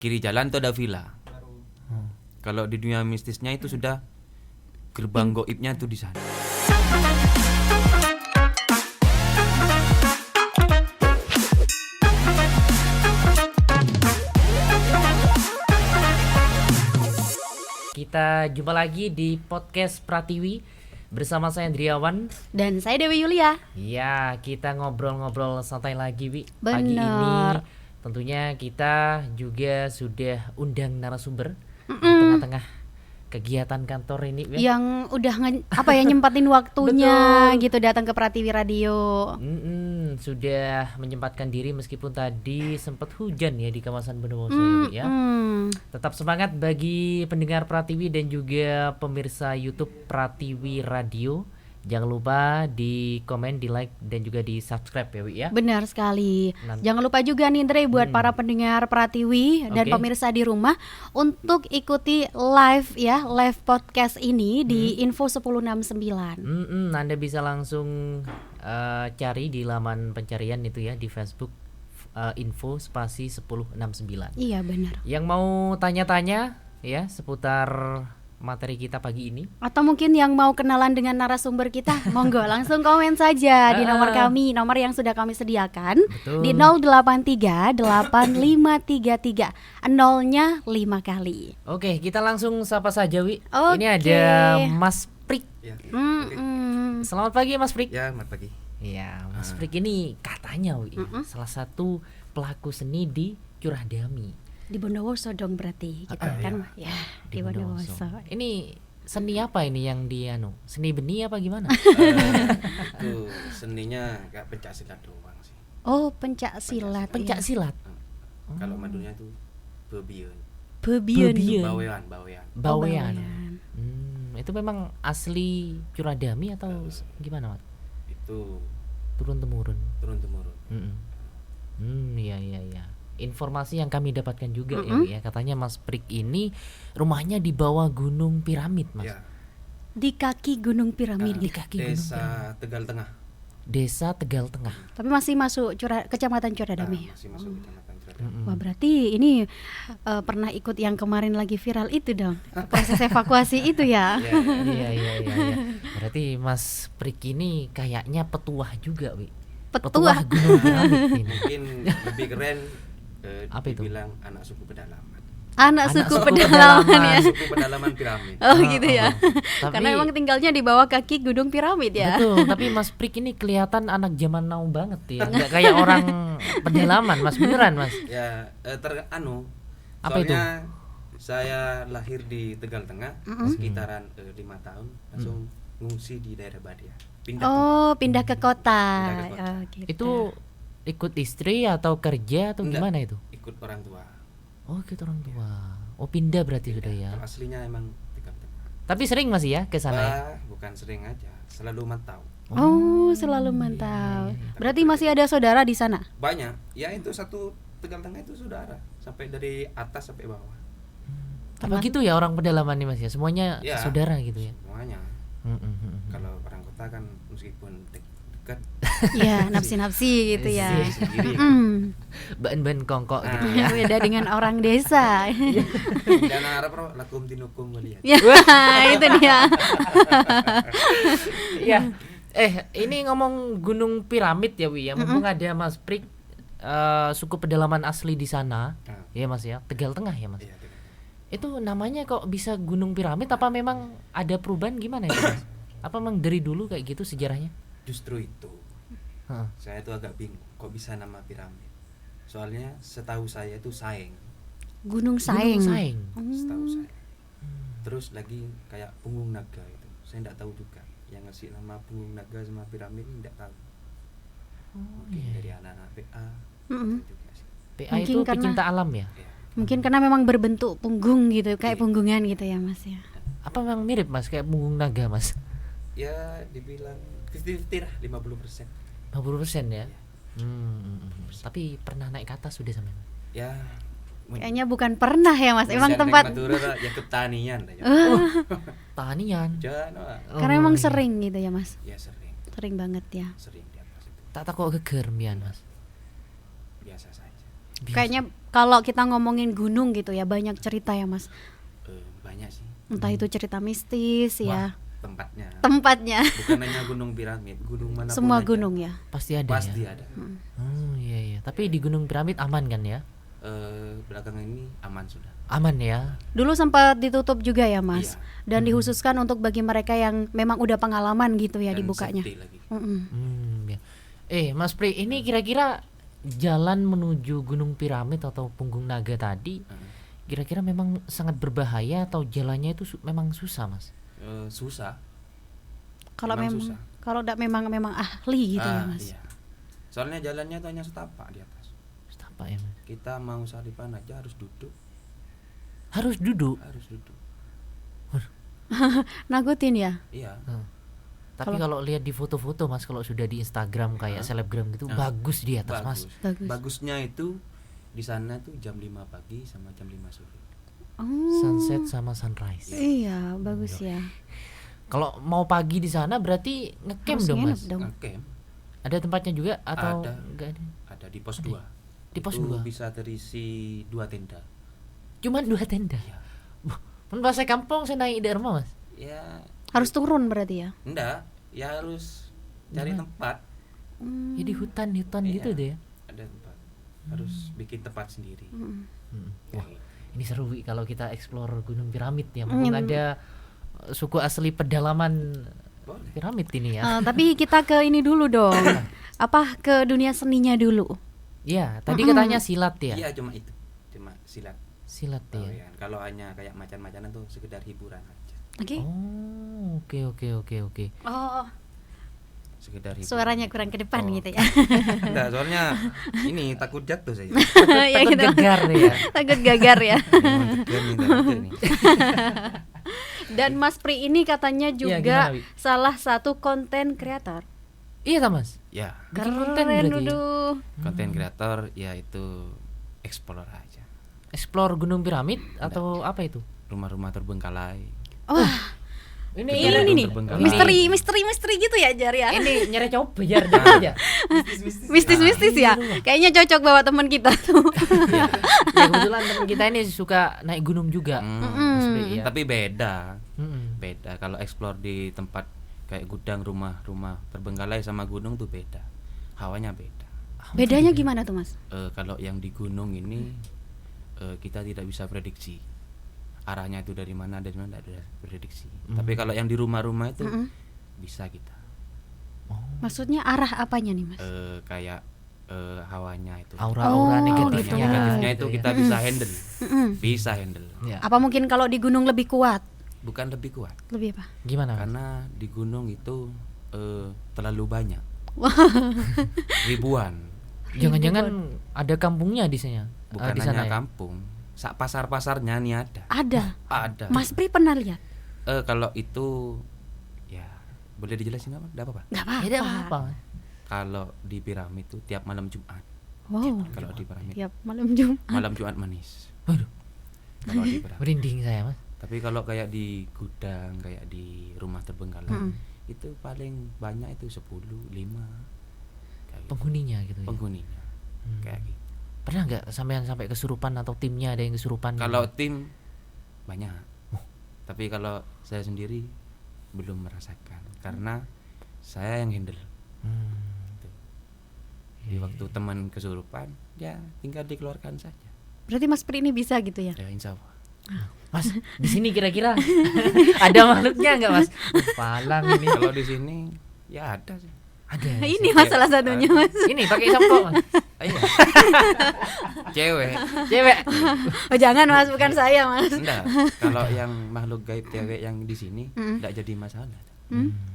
kiri jalan tuh ada villa. Kalau di dunia mistisnya itu sudah gerbang goibnya tuh di sana. Kita jumpa lagi di podcast Pratiwi bersama saya Andriawan dan saya Dewi Yulia. Ya, kita ngobrol-ngobrol santai lagi, Wi. Bener. Pagi ini tentunya kita juga sudah undang narasumber di tengah-tengah kegiatan kantor ini, Wi. Yang udah nyempatin waktunya gitu datang ke Pratiwi Radio. Sudah menyempatkan diri meskipun tadi sempat hujan ya di kawasan Bondowoso ya. Tetap semangat bagi pendengar Pratiwi dan juga pemirsa YouTube Pratiwi Radio. Jangan lupa di komen, di like dan juga di subscribe ya, Wi ya. Benar sekali. Jangan lupa juga nih Andre buat para pendengar Pratiwi dan pemirsa di rumah untuk ikuti live podcast ini di Info 1069. Anda bisa langsung cari di laman pencarian itu ya di Facebook Info spasi 1069. Iya benar. Yang mau tanya-tanya ya seputar materi kita pagi ini, atau mungkin yang mau kenalan dengan narasumber kita, monggo langsung komen saja di nomor kami, nomor yang sudah kami sediakan. Betul. Di 083 8533 0-nya 5 kali. Oke, kita langsung sapa saja, Wi. Oke. Ini ada Mas Prik. Ya, Selamat pagi Mas Prik. ya, selamat pagi. Ya, Mas Prik ini katanya, Wi, salah satu pelaku seni di Curah Dami. Di Bondowoso dong berarti gitu kan ya, di Bondowoso. Ini seni apa ini yang di seni benih apa gimana? Itu seninya kayak pencak silat doang sih. Oh, pencak silat. Pencak silat. Kalau madunya itu bebion. Bawean. Itu memang asli Curah Dami atau gimana, Mas? Itu Turun temurun. Iya. Informasi yang kami dapatkan juga ya, katanya Mas Prik ini rumahnya di bawah Gunung Piramid, Mas. Ya. Di kaki Gunung Piramid. Di kaki Gunung Desa Piramid. Tegal Tengah. Desa Tegal Tengah. Tapi masih masuk Kecamatan Curah Dami. Masih masuk Kecamatan Curah Dami. Wah, berarti ini pernah ikut yang kemarin lagi viral itu dong. Proses evakuasi itu ya. Iya. Berarti Mas Prik ini kayaknya petuah juga, Wi. Petuah Gunung Piramid ini. Mungkin lebih keren Apa itu? dibilang anak suku pedalaman. Anak suku pedalaman ya. Suku pedalaman piramid. Oh gitu ya. Tapi- Karena emang tinggalnya di bawah kaki Gunung Piramid ya. Betul, tapi Mas Prik ini kelihatan anak zaman now banget ya. Enggak kayak orang pedalaman, Mas, beneran, Mas. Ya, Apa itu? soalnya saya lahir di Tegal Tengah sekitaran 5 tahun, langsung ngungsi di daerah Badia. Pindah ke kota. Pindah ke kota. Oh, gitu. Itu ikut istri atau kerja atau Enggak. gimana itu? Ikut orang tua. Oh, ikut orang tua. Oh, pindah berarti sudah ya. Kalau aslinya emang Tegal Tengah. Tapi sering Mas ya ke sana ya? Bukan sering aja, selalu mantau. Oh, selalu mantau. Berarti masih ada saudara di sana? Banyak, ya itu satu Tegal Tengah itu saudara, sampai dari atas sampai bawah. Apa gitu ya orang pedalaman nih Mas ya? Semuanya Ya. saudara gitu ya. Semuanya. Kalau orang kota kan meskipun dekat Iya, nafsi-nafsi gitu ya. sendiri. Ban-ban kongkok gitu ya. Beda dengan orang desa. Dan Arab lakum dinukum melihat. Ya, itu dia. Iya. Ini ngomong Gunung Piramid ya, Wi ya. Mumpung ada Mas Prik suku pedalaman asli di sana. Ya Mas ya. Tegal Tengah ya, Mas. Iya, Tegal. Itu namanya kok bisa Gunung Piramid, apa memang ada perubahan gimana ya, Mas? Apa memang dari dulu kayak gitu sejarahnya? Justru itu. Heeh. Saya tuh agak bingung kok bisa nama piramid. Soalnya setahu saya itu Saeng, Gunung Saeng. Gunung Saeng. setahu saya. Terus lagi kayak punggung naga itu. Saya enggak tahu juga. Yang ngasih nama punggung naga sama piramid ini enggak tahu. Mungkin dari anak-anak PA. Juga sih. PA Mungkin itu karena- pecinta alam ya? Ya. Mungkin karena memang berbentuk punggung gitu, kayak punggungan gitu ya, Mas ya. Apa memang mirip Mas kayak punggung naga, Mas? Ya dibilang 50-50 lah, 50%. 50% ya. Tapi pernah naik ke atas sudah sampai. Ya. Kayaknya bukan pernah ya, Mas. Emang tempat Madura ya ketanian aja. Tanian. Jangan, karena emang sering gitu ya, Mas. ya sering Banget ya. di atas itu. Tak takut geger mbiyen, Mas. Biasa saja. Biasa. Kayaknya kalau kita ngomongin gunung gitu ya, banyak cerita ya Mas. Banyak sih Entah itu cerita mistis ya, tempatnya. tempatnya. Bukan hanya gunung piramid, gunung mana Semua gunung ya. Pasti ada pasti ya. ada. Oh iya. Tapi di Gunung Piramid aman kan ya? Belakangan ini aman sudah. Aman ya. Dulu sempat ditutup juga ya Mas. Iya. Dan dikhususkan untuk bagi mereka yang memang udah pengalaman gitu ya Dan dibukanya. safety lagi. Ya. Mas Pri, ini kira-kira jalan menuju Gunung Piramid atau Punggung Naga tadi kira-kira memang sangat berbahaya atau jalannya itu memang susah, Mas? Susah. Kalau Memang memang susah. kalau udah memang ahli gitu ya Mas. Iya. Soalnya jalannya itu hanya setapak di atas. Apa ya, Mas? Kita mau salipan aja harus duduk. Harus duduk. Nakutin ya. Iya. Tapi kalau lihat di foto-foto Mas, kalau sudah di Instagram kayak selebgram gitu, bagus di atas, Mas. Bagus. Bagusnya itu di sana tuh jam 5 pagi sama jam 5 sore. Oh. Sunset sama sunrise. Iya, bagus ya. Kalau mau pagi di sana berarti ngecamp Harus dong, nginep Mas. dong. Camp Ada tempatnya juga atau Ada. enggak ada? ada di pos 2. Di pos Itu 2. bisa terisi 2 tenda. Cuman 2 tenda. Iya. Pas saya kampung saya naik derma, Mas. Ya, Harus turun berarti ya. enggak, ya harus cari Gimana? tempat. Jadi hutan Iya. gitu deh ya. Ada tempat. Harus bikin tempat sendiri. Wah, ini seru Wi, kalau kita explore Gunung Piramid ya. Mumpung ada suku asli pedalaman Boleh. piramid ini ya. Tapi kita ke ini dulu dong. Apa ke dunia seninya dulu? Iya, tadi katanya silat ya. Iya, cuma itu. Cuma silat. Silat ya. Tarian. Kalau hanya kayak macan-macanan tuh sekedar hiburan aja. Oke. Oh, oke. Oh, Sekedar hiburan. suaranya kurang ke depan gitu ya. Enggak, soalnya ini takut jatuh saya. Ya Takut gitu. gegar ya. Takut gagar ya. Emang tegang nih, takut nih. Dan Mas Pri ini katanya juga gimana, Wi? salah satu konten kreator. Iya, tak, Mas. Ya, Bikin konten Keren berarti ya? udah. konten kreator ya itu explore aja. Explore Gunung Piramid atau apa itu? Rumah-rumah terbengkalai. Wah, Ini ini nih. Terbengkalai. Misteri gitu ya Jar ya. Ini nyari coba jar aja. Mistis ya. Kayaknya cocok bawa teman kita tuh. Ya, kebetulan teman kita ini suka naik gunung juga. Mas Pri, ya. Tapi beda. Mm-mm. Beda kalau explore di tempat kayak gudang, rumah terbengkalai sama gunung tuh beda. Hawanya beda. Bedanya gimana tuh Mas? Kalau yang di gunung ini kita tidak bisa prediksi arahnya itu dari mana tidak ada prediksi. Tapi kalau yang di rumah-rumah itu bisa kita. Maksudnya arah apanya nih Mas? Kayak hawanya itu. Aura-aura Oh, negatifnya, gitu. Negatifnya itu ya. kita bisa handle. Mm-mm. Bisa handle. Ya. Apa mungkin kalau di gunung lebih kuat? Bukan lebih kuat. Lebih apa? Gimana? Mas? Karena di gunung itu terlalu banyak. Ribuan. Jangan-jangan ada kampungnya di sana. Bukan di sana hanya ya? kampung. Pasar-pasarnya nih ada. Ada. Ada. Mas Pri pernah lihat? Kalau itu ya boleh dijelasin apa? Enggak apa-apa. Enggak Ya, tidak apa-apa. apa-apa. Kalau di piramid itu tiap malam Jumat. Wow. Kalau di piramid Tiap malam Jumat. malam Jumat manis. Waduh, Kalau di piramid. merinding saya, Mas. Tapi kalau kayak di gudang, kayak di rumah terbengkalai, itu paling banyak itu 10, 5 kayak gitu. Penghuninya gitu ya. Penghuninya. Kayak gitu. Pernah nggak sampai kesurupan atau timnya ada yang kesurupan? Kalau tim banyak. Tapi kalau saya sendiri belum merasakan karena saya yang handle. Gitu. Di waktu teman kesurupan, ya tinggal dikeluarkan saja. Berarti Mas Pri ini bisa gitu ya? Ya insya Allah. Mas, di sini kira-kira ada makhluknya nggak, Mas? Palang ini. Kalau di sini ya ada sih. Ada. Ini Mas salah satunya Mas. Ini pakai sampo, Mas. Iya. Cewek. Cewek. Oh jangan Mas, bukan saya Mas. Enggak. Kalau yang makhluk gaib cewek yang di sini enggak jadi masalah.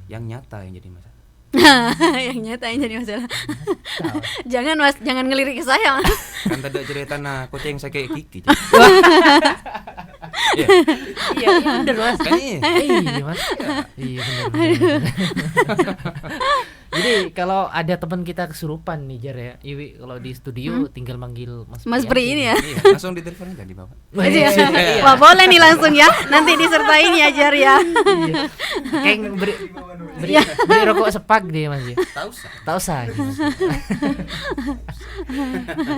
Yang nyata yang jadi masalah. Yang nyata yang jadi masalah. Jangan Mas, jangan ngelirik ke saya Mas. Kan tadi cerita nah kucing saya kayak Kiki. Iya. Iya, bener, Mas. Kan iya. Iya, Mas. Iya, bener. Jadi kalau ada teman kita kesurupan nih Jar ya, Iwi kalau di studio tinggal manggil Mas Pri ini ya. Iya, langsung ditelepon aja di bawah. Iya. Wah, boleh nih langsung ya. Nanti disertain ya Jar ya. Kayak beri rokok sepak dia Mas ya. Tak usah. Gitu.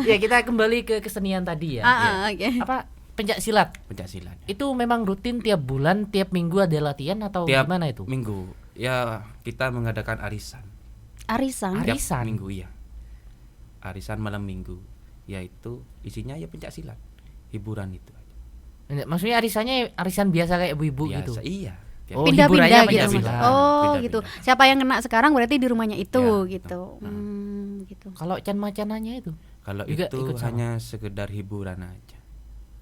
Ya kita kembali ke kesenian tadi ya. Oke. Apa pencak silat? Pencak silat. Itu memang rutin tiap bulan, tiap minggu ada latihan atau Tiap gimana itu? minggu. Ya, kita mengadakan arisan. Arisan. Tiap Arisan? minggu iya. Arisan malam minggu. Yaitu isinya ya pencak silat. Hiburan itu aja. Maksudnya arisannya arisan biasa kayak ibu-ibu gitu. Biasa, iya. Tiap Oh, Pindah-pindah hiburannya gitu. pindah-pindah. Oh, Pindah-pindah. gitu. Siapa yang kena sekarang berarti di rumahnya itu Ya, gitu. Gitu. Kalau can-macananya itu? Kalau Juga itu ikut sama? hanya sekedar hiburan aja.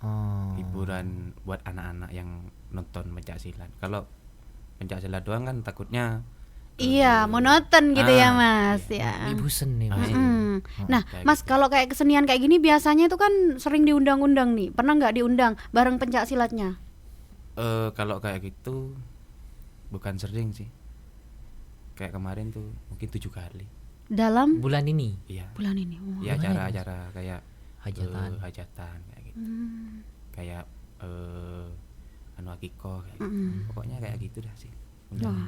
Oh. Hiburan buat anak-anak yang nonton pencak silat. Kalau pencak silat doang kan takutnya Iya, monoton gitu ya, Ah, Mas. iya. Ya. Ibu seni Mas. Mm. Nah, kayak Mas, gitu. kalau kayak kesenian kayak gini biasanya itu kan sering diundang-undang nih. Pernah nggak diundang bareng pencak silatnya? Kalau kayak gitu bukan sering sih. Kayak kemarin tuh mungkin 7 kali. Dalam Bulan ini Iya. bulan ini. Oh. Ya Lumayan, acara-acara kayak hajatan. hajatan kayak gitu. Hmm. Kayak anu akikoh kayak gitu. Pokoknya kayak gitu dah sih. Wah,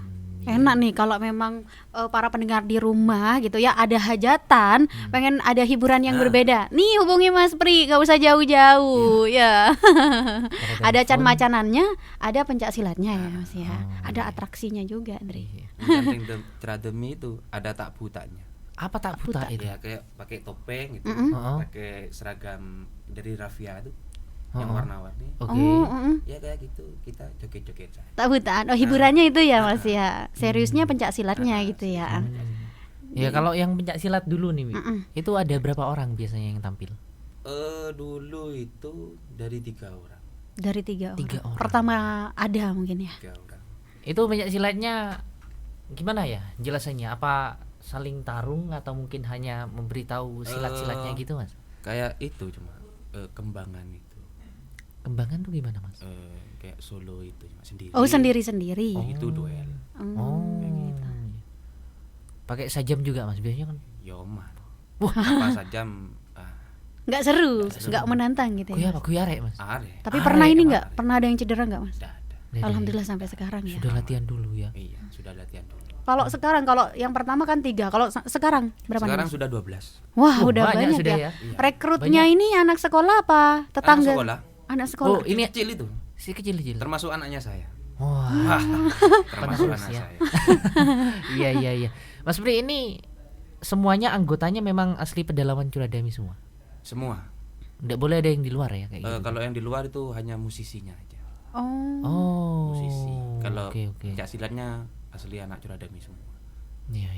enak nih kalau memang para pendengar di rumah gitu ya ada hajatan, pengen ada hiburan yang berbeda. Nih hubungi Mas Pri, gak usah jauh-jauh ya. Ada can-macanannya, ada pencak silatnya ya Mas ya. Ada atraksinya juga, Andri. Menggandeng Trademi itu ada tak butanya. Apa tak buta itu? Ya kayak pakai topeng gitu. Oh. Pakai seragam dari Rafia itu yang warna-warni. Oke. Ya kayak gitu kita joget-joget saja. Tak butaan. Oh, hiburannya itu ya Mas ya. Seriusnya pencak silatnya gitu ya. Ya kalau yang pencak silat dulu nih, Wi, itu ada berapa orang biasanya yang tampil? Dulu itu dari 3 orang. Dari 3 orang. 3 orang. Pertama ada mungkin ya. 3 orang. Itu pencak silatnya gimana ya jelasannya? Apa saling tarung atau mungkin hanya memberitahu silat-silatnya gitu Mas? Kayak itu cuma kembangan itu. Kembangan tuh gimana Mas? Kayak solo itu cuma sendiri. Oh, sendiri-sendiri. Itu duel. Oh. Pakai sajam juga Mas biasanya kan? Yoma. Pas sajam Nggak seru, nggak menantang gitu Kuya ya. apa kuyare Mas? are. Tapi Are, pernah ini are. nggak? Pernah ada yang cedera nggak Mas? Tidak ada. Alhamdulillah sampai sekarang ya. Sudah latihan dulu ya. Iya, sudah latihan dulu. Kalau sekarang, kalau yang pertama kan 3, kalau sekarang berapa nih, Sekarang Mas? sudah 12. Wah, Oh, udah banyak banyak sudah ya. ya. Iya. Rekrutnya ini anak sekolah apa? Tetangga? Anak sekolah. Anak sekolah. Oh, ini Kecil itu. si kecil-kecil. Termasuk anaknya saya. Wah. Termasuk Penerus anak ya. saya. Iya. Mas Pri ini semuanya anggotanya memang asli pedalaman Curadami semua. Semua. Nggak boleh ada yang di luar ya kayak gitu. Kalau yang di luar itu hanya musisinya aja. Oh. Oh. Musisi. Kalau oke. pencak silatnya asli anak Curadami semua. Iya.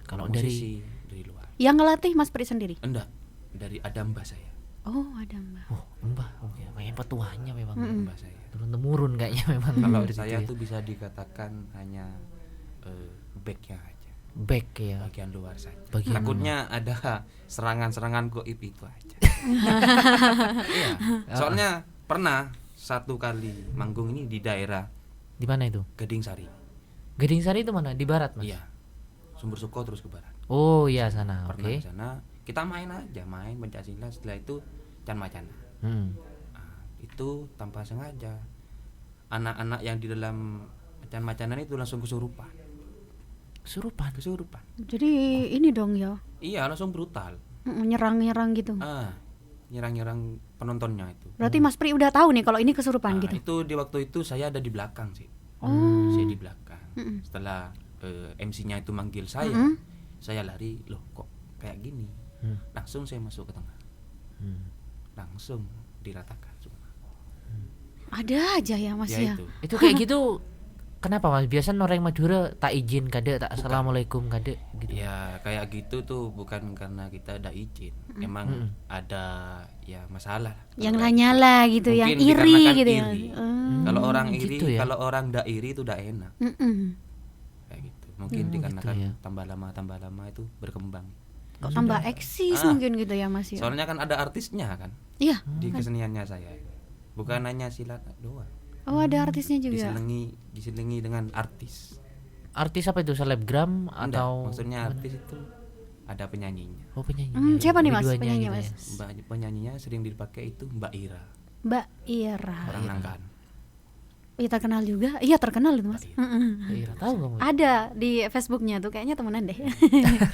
Kalau musisi dari luar. Yang ngelatih Mas Pri sendiri? Enggak, dari Adamba saya. Oh, ada Mbak. Mbah, oke. Kayak petuanya memang Mbak saya. turun temurun kayaknya memang. Kalau dari situ saya ya. tuh bisa dikatakan hanya backnya aja, back ya. bagian luar saja. Bagian Takutnya ada serangan-serangan goib itu aja. Iya. Soalnya pernah satu kali manggung ini di daerah Di mana itu? Gading Sari. Gading Sari itu mana? Di barat, Mas? Iya. Sumber Suko terus ke barat. Oh, iya sana. Pernah Oke. di sana kita main aja, main pencak silat, setelah itu can macana. Hmm. Itu tanpa sengaja anak-anak yang di dalam can macanan itu langsung kesurupan. Kesurupan. Jadi ini dong ya. Iya, langsung brutal. Nyerang-nyerang gitu. Nyerang-nyerang penontonnya itu. Berarti Mas Pri udah tahu nih kalau ini kesurupan Nah, gitu. itu di waktu itu saya ada di belakang sih. Saya di belakang. Setelah MC-nya itu manggil saya lari, loh kok kayak gini. Langsung saya masuk ke tengah. Langsung diratakan semua. Ada aja ya Mas ya. Itu kayak gitu. Kenapa Mas? Biasa orang Madura tak izin kade, tak assalamualaikum kade gitu. Ya kayak gitu tuh bukan karena kita ada izin. Emang ada ya masalah. Yang nyala gitu, yang Mungkin iri dikarenakan gitu ya. iri. Kalau orang iri, gitu ya. kalau orang ndak iri itu udah enak. Kayak gitu. Mungkin dikarenakan ya. tambah lama itu berkembang. Kok tambah eksis mungkin gitu ya Mas ya. Soalnya kan ada artisnya kan Iya. di keseniannya saya. Bukan hanya silat doang. Oh, ada artisnya juga. Diselingi dengan artis. artis apa itu, selebgram Enggak, atau maksudnya artis itu ada penyanyinya. oh penyanyi. Siapa nih Mas Dua-duanya penyanyi gitu Mas? ya. Penyanyinya sering dipakai itu Mbak Ira, Mbak Ira. orang Nangkan. Iya terkenal juga. Iya terkenal itu Mas. Mbak Ira. Mm-mm. Iya, tahu kamu. Ada di Facebooknya tuh kayaknya temenan deh.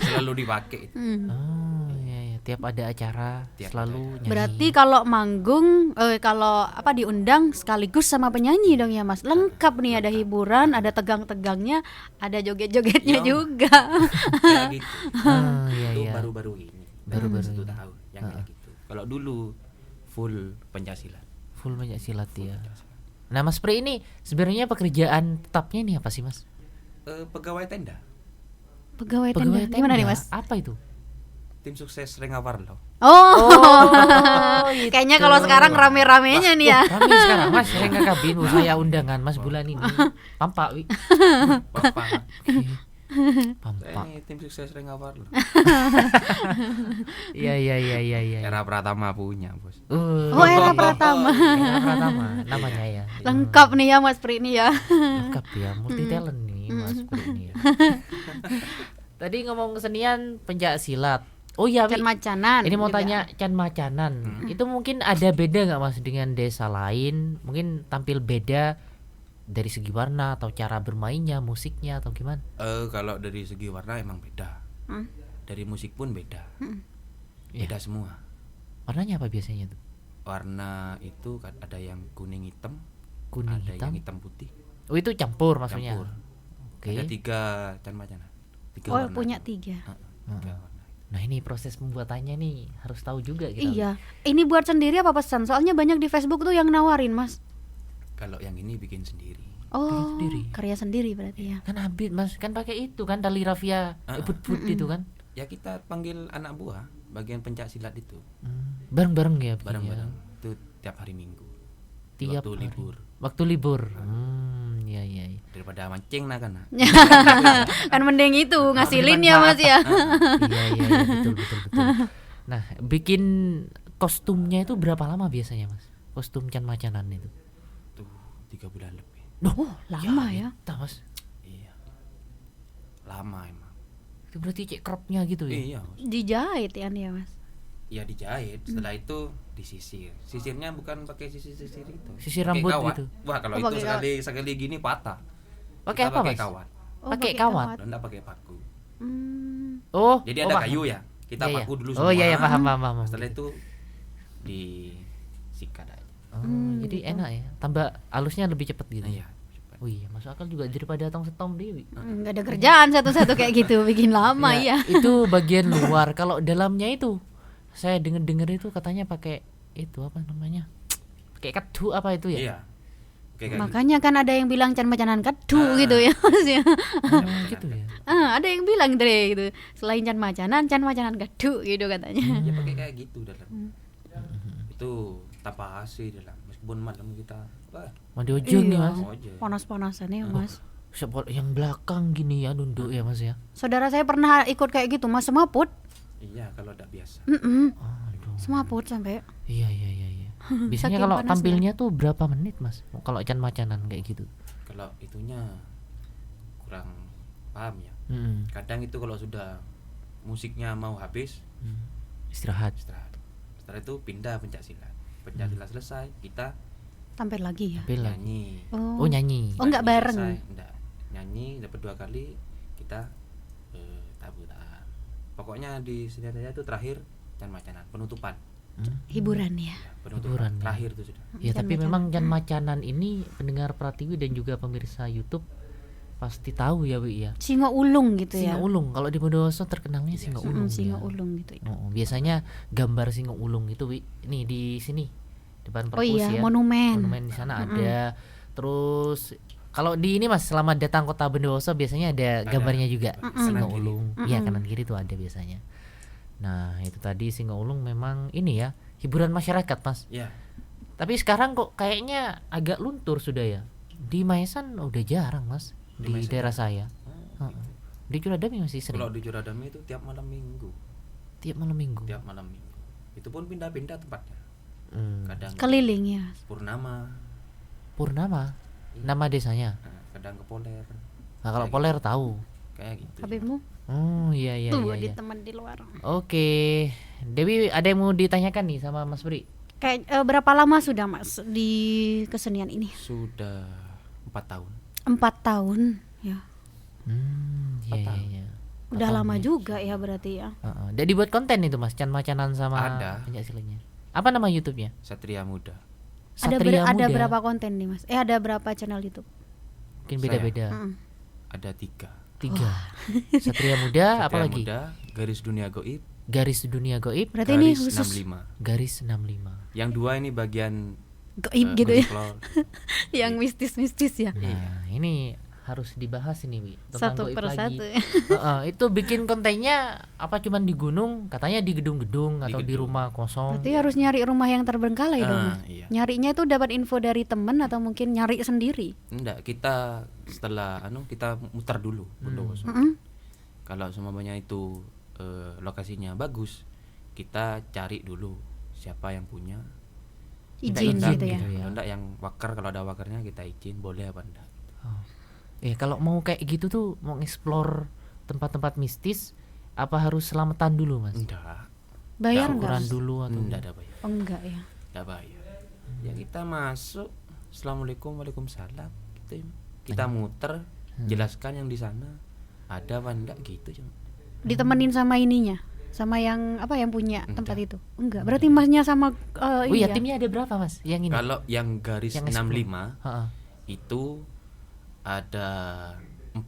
Selalu dipakai itu. Oh iya, iya. Tiap ada acara Tiap selalu ada nyanyi. Berarti kalau manggung, kalau apa diundang sekaligus sama penyanyi dong ya Mas. Lengkap nih, ada hiburan, ada tegang-tegangnya, ada joget-jogetnya Iya. juga. Kayak gitu. Oh iya Itu iya. baru-baru ini. Baru-baru 1 ini. tahun yang kayak gitu. Kalau dulu full pencaksilat. Full banyak silat ya. Nah Mas Pri ini sebenarnya pekerjaan tetapnya ini apa sih Mas? Pegawai tenda, Pegawai tenda. Gimana nih Mas? Apa itu? tim sukses Rengawarlo. Oh, itu. kayaknya kalau sekarang rame-ramenya nih ya. Kami sekarang Mas sering ke kabin saya undangan Mas bulan ini. Pampak wi. Bapak, Pampak. ini tim sukses Rengawarlo. Iya iya iya iya iya. Era Pratama punya, Bos. Oh, Era Pratama. Era Pratama namanya ya. Lengkap nih ya Mas Pri nih ya. Lengkap ya, multi talent nih Mas Pri ini ya. Tadi ngomong kesenian pencak silat. Oh iya, Can Wi. macanan. Ini mau juga. tanya Can Macanan. Itu mungkin ada beda nggak Mas dengan desa lain? Mungkin tampil beda dari segi warna atau cara bermainnya, musiknya atau gimana? Kalau dari segi warna emang beda. Hmm. Dari musik pun beda. Beda semua. Warnanya apa biasanya tuh? Warna itu kan ada yang kuning hitam, Kuning ada hitam. yang hitam putih. Oh itu campur maksudnya. Campur. Oke. Ada 3 Can Macanan. 3 Oh, warna. punya 3. Tiga warna. Nah ini proses pembuatannya nih harus tahu juga kita. Iya. Ini buat sendiri apa pesan? Soalnya banyak di Facebook tuh yang nawarin, Mas. Kalau yang ini bikin sendiri. Oh, sendiri. karya sendiri berarti ya. Kan habis Mas, kan pakai itu kan tali rafia, put itu kan. Ya kita panggil anak buah bagian pencak silat itu. Bareng-bareng ya. bikinnya? Bareng-bareng. Itu tiap hari Minggu. Tiap Waktu hari. libur. Waktu libur. Iya iya. Iya. Daripada mancing nah kan. Kan mending itu ngasilin ya, Mas ya. Iya iya betul betul betul. Nah, bikin kostumnya itu berapa lama biasanya, Mas? Kostum Can Macanan itu. Tuh 3 bulan lebih. Oh, lama ya. Tah, Mas. Iya. Lama emang. Itu berarti cek cropnya gitu ya. Iya. Bos. Dijahit ya nih ya, Mas. Ya dijahit. Setelah itu disisir. Sisirnya bukan pakai sisir-sisir itu. Sisir Pakai rambut kawat. gitu. Wah, kalau Oh, itu pakai sekali gini patah. Pakai Kita apa, pakai Mas? kawat. Oh, Pakai kawat. Enggak pakai paku. Hmm. Oh. Jadi oh, ada paham. kayu ya. Kita Iya, iya. paku dulu Oh semua. iya ya paham paham paham. Setelah itu disikat aja. Oh, jadi enak ya. Tambah halusnya lebih cepat gitu. Iya. cepat. Oh iya, masuk akal juga daripada tong setom Dewi. Enggak ada kerjaan satu-satu kayak gitu, bikin lama ya. Itu bagian luar. Kalau dalamnya itu saya dengar itu katanya pakai itu apa namanya? Pakai kadu apa itu ya? Iya. Oke, kan. Makanya kan ada yang bilang Can Macanan kadu gitu ya, Mas ya. Oh, gitu ya. Ada yang bilang deh gitu. Selain Can Macanan kadu gitu katanya. Ya pakai kayak gitu dalam. Itu tanpa AC dalam. Meskipun malam kita wah, Mau diujung nih, Iya. Mas. mau aja. Panas-panasan ya, Mas. Yang belakang gini ya nunduk ya, Mas ya. Saudara saya pernah ikut kayak gitu, Mas, semaput. Iya, kalau enggak biasa. Aduh. Semaput sampai. Iya iya iya iya. Biasanya Saking kalau panasnya. tampilnya tuh berapa menit, Mas? Kalau Can Macanan kayak gitu. Kalau itunya kurang paham ya. Mm-mm. Kadang itu kalau sudah musiknya mau habis, Istirahat. istirahat. Setelah itu pindah pencak silat. Pencak silat selesai, kita Tampil lagi ya. Tampil lagi. nyanyi. Oh. Oh, nyanyi. Oh, enggak bareng. Selesai, enggak. Nyanyi dapat 2 kali, kita taburan. Pokoknya di sini saya itu terakhir Can Macanan, penutupan. Hiburan ya. Ya, Hiburan, ya. terakhir itu sudah. Ya Can tapi Macanan. memang Can Macanan ini pendengar Pratiwi dan juga pemirsa YouTube pasti tahu ya, Wi ya. Singo ulung gitu ya. Singa ulung. Kalau di Bondowoso terkenalnya singa ulung. Singo ya. ulung gitu ya. Oh, biasanya gambar singa ulung itu, Wi. Nih di sini depan Oh perpus iya, ya. monumen. Monumen di sana ada. Terus kalau di ini Mas, selamat datang Kota Bondowoso biasanya ada gambarnya juga. Singa Kanan kiri. ulung. Iya, kanan kiri tuh ada biasanya. Nah, itu tadi singa ulung memang ini ya, hiburan masyarakat, Mas. Ya, Tapi sekarang kok kayaknya agak luntur sudah ya. Di Maesan udah jarang, Mas. Di Maesan daerah saya. oh, Heeh. Di Curadami masih sering. kalau di Juradami itu tiap malam Minggu. Tiap malam Minggu. Tiap malam Minggu. Itu pun pindah-pindah tempatnya. Hmm. Kadang Keliling ya. Purnama, Purnama. Nama desanya. kadang ke Poler. Nah, kalau poler tahu. Kayak gitu. Habibmu Oh iya iya tuh iya. di Iya. teman di luar. Oke, Dewi ada yang mau ditanyakan nih sama Mas Bri? Kayak berapa lama sudah Mas di kesenian ini? Sudah 4 tahun. 4 tahun ya. Iya iya iya. Udah lama juga ya berarti ya. Udah dibuat konten itu Mas, can-macanan sama Ada. pencaksilatnya. Apa nama YouTube-nya? Satria Muda. Satria Ada Muda. berapa konten nih Mas? Ada berapa channel YouTube? Mungkin beda-beda. Ada 3. 3. Satria Muda, apa Satria lagi? Muda, Garis Dunia Goib, Garis Dunia Goib, Berarti ini Garis khusus 65. Garis 65. Yang 2 ini bagian goib gitu ya. folklore. Yang mistis-mistis ya. Nah, ini harus dibahas ini, Wi. Tentang Satu goib per lagi. satu. Itu bikin kontennya apa cuman di gunung, katanya di gedung-gedung atau di gedung. rumah kosong. Berarti harus nyari rumah yang terbengkalai dong. Mas. Iya. Nyarinya itu dapat info dari teman atau mungkin nyari sendiri? Enggak, kita setelah kita muter dulu Bondowoso. Kalau semuanya itu lokasinya bagus, kita cari dulu siapa yang punya. Minta Izin izin gitu ya. gitu. Kalau enggak yang wakar, kalau ada wakarnya kita izin boleh apa enggak. Oh. Kalau mau kayak gitu tuh mau explore tempat-tempat mistis, apa harus selamatan dulu, Mas? Enggak. Bayar Enggak, nggak? Ukuran Mas? dulu atau Enggak ada bayar. Oh, enggak ya. Enggak bayar. Ya kita masuk, Assalamualaikum, Waalaikumsalam. Kita muter, jelaskan yang di sana ada apa enggak gitu cuma. Ditemenin sama ininya, sama yang apa yang punya Enggak. tempat itu? Enggak. Berarti Masnya sama Oh ini iya, ya? timnya ada berapa, Mas? Yang ini? Kalau yang garis Yang 65 Heeh. itu ada 4.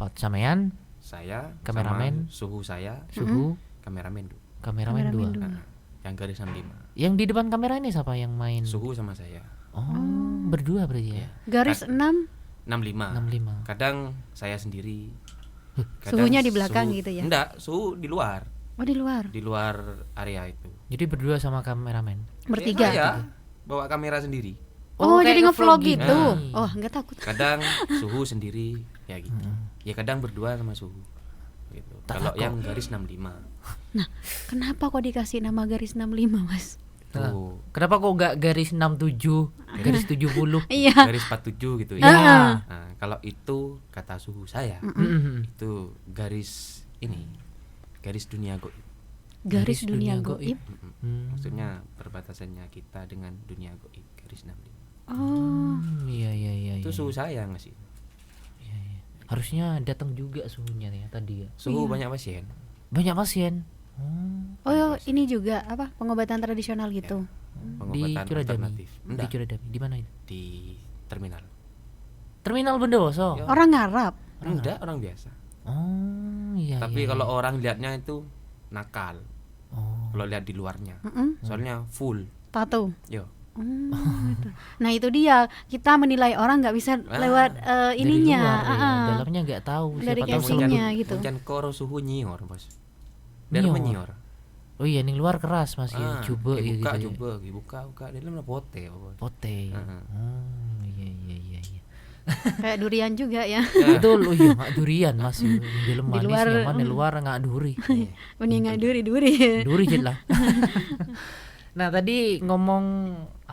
4 sampean, Saya Kameramen. sama suhu saya, suhu, kameramen dulu. kameramen 2. Nah, yang garis 65. Yang di depan kamera ini siapa yang main? Suhu sama saya. Oh, berdua berarti ya. Garis 6 65. 65. Kadang saya sendiri. Suhunya di belakang gitu ya? Enggak, suhu di luar. Oh di luar. Di luar area itu. Jadi berdua sama kameramen. Bertiga. Saya bawa kamera sendiri. Oh, kayak jadi ngevlog ngevlog gitu. gini. Oh, enggak takut. Kadang suhu sendiri ya gitu. Ya kadang berdua sama suhu. Gitu. Kalau yang garis 65. Nah, kenapa kok dikasih nama garis 65, Mas? Tuh. Kenapa kok nggak garis 67, garis 70? Iya. Garis 47 gitu ya. Ya. Nah, kalau itu kata suhu saya, itu garis ini. Garis dunia goib. Garis Garis dunia dunia goib. Maksudnya perbatasannya kita dengan dunia goib, garis 65. Oh, Iya iya iya. Itu iya. suhu saya ngasih. Harusnya datang juga suhunya ya tadi ya. Suhu banyak pasien. Banyak pasien. oh ini juga apa pengobatan tradisional gitu. Di Pengobatan Curadami. alternatif. Di Enggak, Curadami. Di mana itu? di terminal. Terminal Bondowoso. Ya. Orang ngarap. Enggak, orang biasa. Oh iya. Tapi iya, kalau iya. orang lihatnya itu nakal. Oh. Kalau lihat di luarnya. Mm-mm. Soalnya full. Tato. Yo. Gitu. Nah itu dia kita menilai orang nggak bisa lewat Dari ininya, luar, ya. ah. Dalamnya nggak tahu. Dari Siapa tahu casingnya selebut. gitu. Mungkin koro suhu nyior, Bos. Dari Nyior. menyior. Oh iya, yang luar keras masih coba ya buka, gitu. coba, buka. Dalam pote, Bos. Pote. Heeh. Oh iya iya iya iya. Kayak durian juga ya. Betul, oh iya nggak durian mas. Di dalam manis, luar, nyaman di luar nggak duri. Mendingan duri. Duri aja lah. Nah tadi ngomong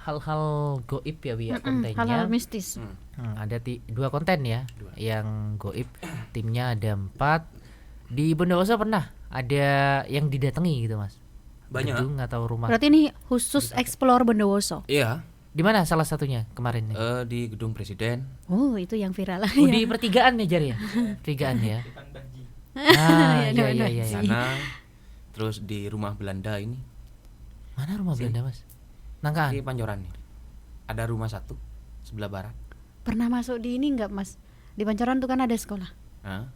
hal-hal goib ya Wi, ya, kontennya. Hal-hal mistis. Ada 2 konten ya. Yang goib timnya ada 4. Di Bondowoso pernah ada yang didatangi gitu mas? Banyak. Gedung atau rumah? Berarti ini khusus explore Bondowoso. Iya, Di mana salah satunya kemarin nih? di gedung presiden. Oh itu yang viral lah. Oh, di pertigaan ya Jar ya? Pertigaan ya. Ah iya iya iya. iya. Sana. Terus di rumah Belanda ini, Mana rumah Belanda mas? Nangkaan. di Pancoran nih. Ada rumah satu sebelah barat. Pernah masuk di ini nggak mas? Di Pancoran tuh kan ada sekolah. Hah?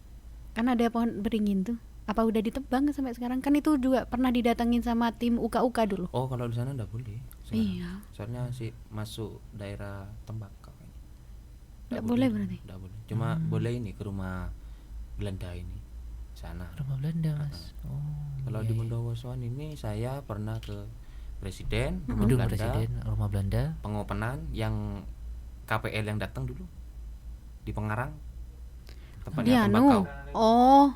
Kan ada pohon beringin tuh. Apa udah ditebang sampai sekarang? Kan itu juga pernah didatengin sama tim UKUK dulu. Oh, kalau di sana enggak boleh. sekarang. Iya. Soalnya sih masuk daerah tembakau. Nggak boleh berarti? Enggak boleh. Cuma boleh ini ke rumah Belanda ini. Sana. Rumah Belanda mas. Oh. Kalau di Bondowosoan ini saya pernah ke presiden, rumah Gedung Belanda, presiden, rumah Belanda. pengopenan yang KPL yang datang dulu di Pengarang. Tempatnya Di tembakau. Oh,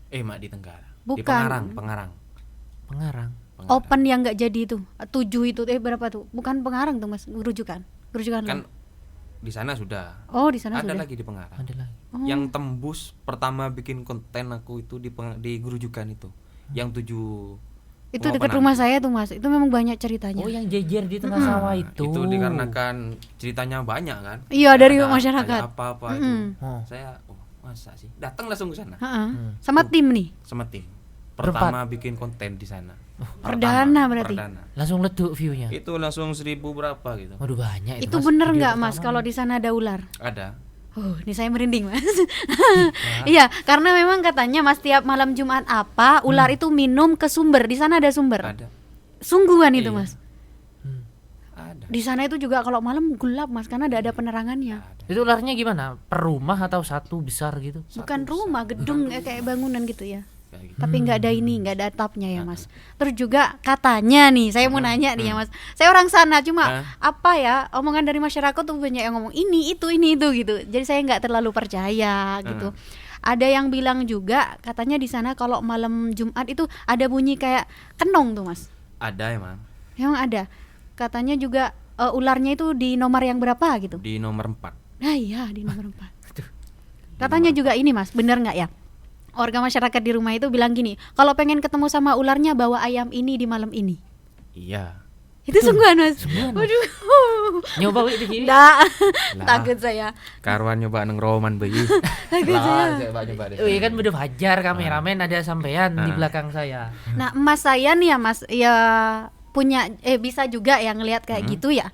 Mak di Tenggara. Di Bukan. Pengarang. Pengarang. open yang nggak jadi itu. 7 itu berapa tuh? Bukan Pengarang tuh mas, Gerujukan. Gerujukan Kan lo. di sana sudah. Oh, di sana Ada sudah. lagi di Pengarang. Ada lagi. Oh. Yang tembus pertama bikin konten aku itu di Gerujukan itu. Yang 7 Itu Oh, dekat penanti. rumah saya tuh Mas. Itu memang banyak ceritanya. Oh, yang jejer di tengah sawah itu. Itu dikarenakan ceritanya banyak kan. Iya, dari Ada masyarakat. apa-apa itu. Mm-mm. Oh. Saya masa sih datang langsung ke sana Heeh. Sama tim nih. sama tim. Pertama bikin konten di sana. Perdana berarti. Perdana. Langsung leduk view-nya. Itu langsung 1000 berapa gitu. Waduh, banyak Itu Mas. bener Video nggak Mas pertama. kalau di sana ada ular? Ada. Ini saya merinding Mas. Iya, karena memang katanya Mas tiap malam Jumat apa ular itu minum ke sumber. Di sana ada sumber. Ada. Sungguhan itu Iya. Mas. Ada. Di sana itu juga kalau malam gelap Mas karena ada penerangannya. Ada. Itu ularnya gimana? Per rumah atau satu besar gitu? Bukan rumah, gedung kayak bangunan gitu ya. Kayak gitu. Tapi nggak ada ini, nggak ada atapnya ya Mas. Terus juga katanya nih, saya mau nanya nih ya Mas. Saya orang sana cuma apa ya omongan dari masyarakat tuh banyak yang ngomong ini itu gitu. Jadi saya nggak terlalu percaya gitu. Ada yang bilang juga katanya di sana kalau malam Jumat itu ada bunyi kayak kenong tuh Mas. Ada emang Emang ada. Katanya juga ularnya itu di nomor yang berapa gitu. di nomor 4. Nah iya di nomor 4. Katanya juga ini Mas, bener nggak ya? Warga masyarakat di rumah itu bilang gini, kalau pengen ketemu sama ularnya bawa ayam ini di malam ini. Iya. Itu sungguhan Mas. Sungguhan, Mas. Waduh. Nyoba wih di sini. Nggak. Lah. Takut saya. Karuan nyoba neng roman bayi. Takut saya. Coba deh. Oh iya kan udah fajar kameramen ada sampean di belakang saya. Nah, emas saya nih ya Mas, ya punya bisa juga ya ngelihat kayak gitu ya.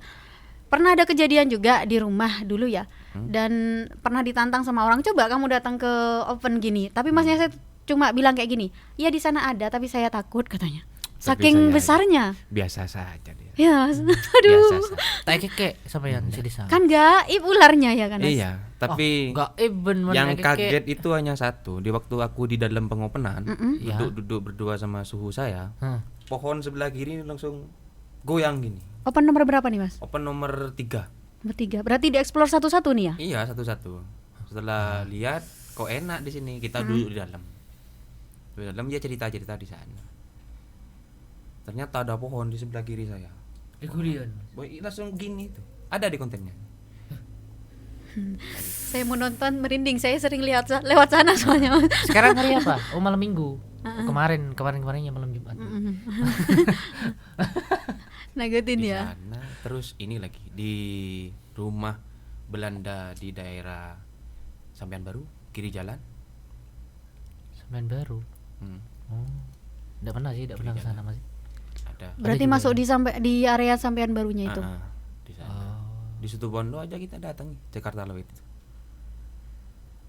Pernah ada kejadian juga di rumah dulu ya. Dan pernah ditantang sama orang, coba kamu datang ke open gini. Tapi masnya saya cuma bilang kayak gini, ya di sana ada tapi saya takut katanya. Saking saya- besarnya. Biasa saja dia. Ya, Mas. Biasa Aduh. saja. Tak keke sampean di sana. Kan gaib ularnya ya kan Mas? Iya, tapi Enggak eben yang kaget itu hanya satu. Di waktu aku di dalam pengopenan, Ya. duduk berdua sama suhu saya, pohon sebelah kiri langsung goyang gini. Open nomor berapa nih Mas? Open nomor 3. Nomor 3. Berarti dieksplor satu-satu nih ya? Iya, satu-satu. Setelah lihat kok enak di sini, kita duduk di dalam. Di dalam dia cerita-cerita di sana. Ternyata ada pohon di sebelah kiri saya. Digulian. Boy, langsung gini tuh. Ada di kontennya. Saya mau nonton merinding, saya sering lihat lewat sana soalnya. Sekarang hari apa? Oh, malam Minggu. Oh, kemarinnya malam Jumat. Nakutin Di ya. sana. Terus ini lagi di rumah Belanda di daerah Sampian Baru, kiri jalan. Sampean baru. Hmm, Oh. Enggak pernah sih, enggak pernah ke sana masih. ada. Berarti masuk di area sampean barunya itu. Di sana. Oh. Di Situbondo aja kita datangi, Jakarta Lewit itu.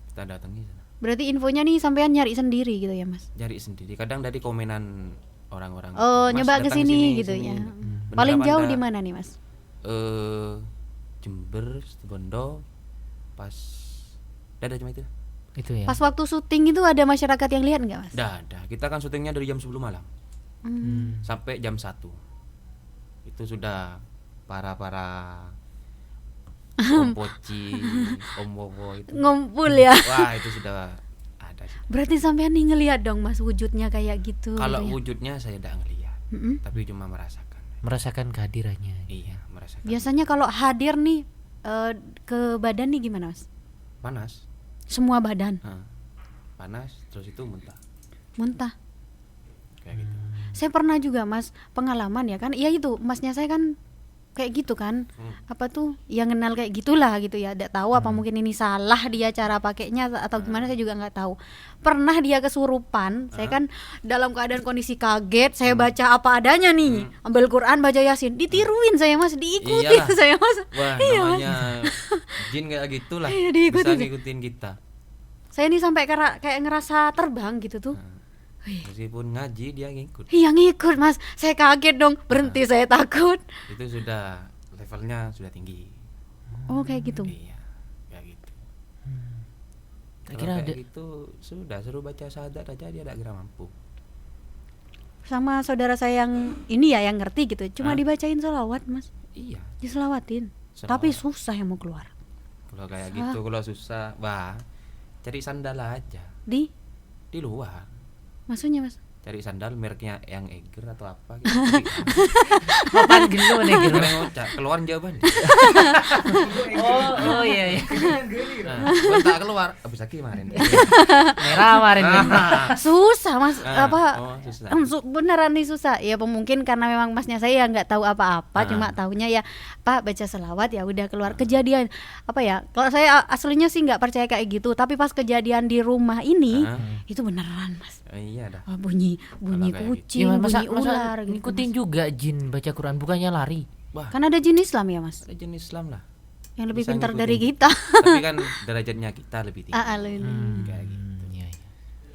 Kita datangi sana. Berarti infonya nih sampean nyari sendiri gitu ya Mas? Cari sendiri. Kadang dari komenan orang-orang. Oh, "Mas, nyoba ke datang sini gitu sini." ya. Bener Paling apa jauh enggak? di mana nih Mas? Jember, Situbondo, pas ada cuma itu. Itu ya. Pas waktu syuting itu ada masyarakat yang lihat nggak Mas? Ada. Kita kan syutingnya dari jam 10 malam sampai jam 1. Itu sudah para Om Poci, Om Wowo itu. Ngumpul ya. Wah, itu sudah ada sih. Berarti sampean nih ngelihat dong Mas wujudnya kayak gitu. Kalau gitu ya. wujudnya saya tidak ngelihat, Mm-mm. tapi cuma merasakan. Merasakan kehadirannya. Iya, merasakan. Biasanya kalau hadir nih ke badan nih gimana Mas? Panas. Semua badan Panas, terus itu muntah. muntah. Kayak gitu. Saya pernah juga Mas pengalaman ya kan. Iya itu Masnya saya kan kayak gitu kan. Apa tuh yang kenal kayak gitulah gitu ya. Tidak tahu apa mungkin ini salah dia cara pakainya atau gimana saya juga nggak tahu. Pernah dia kesurupan. Saya kan dalam keadaan kondisi kaget. Saya baca apa adanya nih. Ambil Quran, baca Yasin. Ditiruin saya Mas, diikutin Iyalah. saya Mas. Wah, Iya, Mas. namanya jin kayak gitulah. Iya, diikutin. Bisa ngikutin kita. Saya ini sampai kayak ngerasa terbang gitu tuh. Meskipun ngaji dia ngikut. Iya ngikut Mas. Saya kaget dong. Berhenti saya takut. Itu sudah levelnya sudah tinggi. Oh kayak gitu. Iya, kayak gitu. Tak Kalau kira kayak ada gitu sudah suruh baca syahadat aja dia tidak kira mampu. Sama saudara saya yang ini ya yang ngerti gitu. Cuma Hah? dibacain sholawat Mas. Iya. Diselawatin. Sholawat. Tapi susah yang mau keluar. Kalau kayak gitu, kalau susah, wah, cari sandal aja Di di luar. maksudnya Mas? cari sandal mereknya yang Eger atau apa gitu. Mau panggil lu nih gitu. Keluar jawabannya. Oh iya. Nah, tak keluar habis lagi kemarin. Merah kemarin. Susah Mas, Susah. beneran nih susah. Ya mungkin karena memang masnya saya nggak tahu apa-apa, cuma taunya ya Pak baca selawat ya udah keluar. Kejadian apa ya? Kalau saya aslinya sih nggak percaya kayak gitu, tapi pas kejadian di rumah ini itu beneran Mas. Iya dah. Bunyi kayak kucing, bunyi ular gitu. Ngikutin juga jin baca Quran, bukannya lari. Wah, Kan ada jin Islam ya Mas, ada jenis Islam lah. yang lebih Bisa pintar ngikutin. dari kita. Tapi kan derajatnya kita lebih tinggi. Kayak gitu. Iya.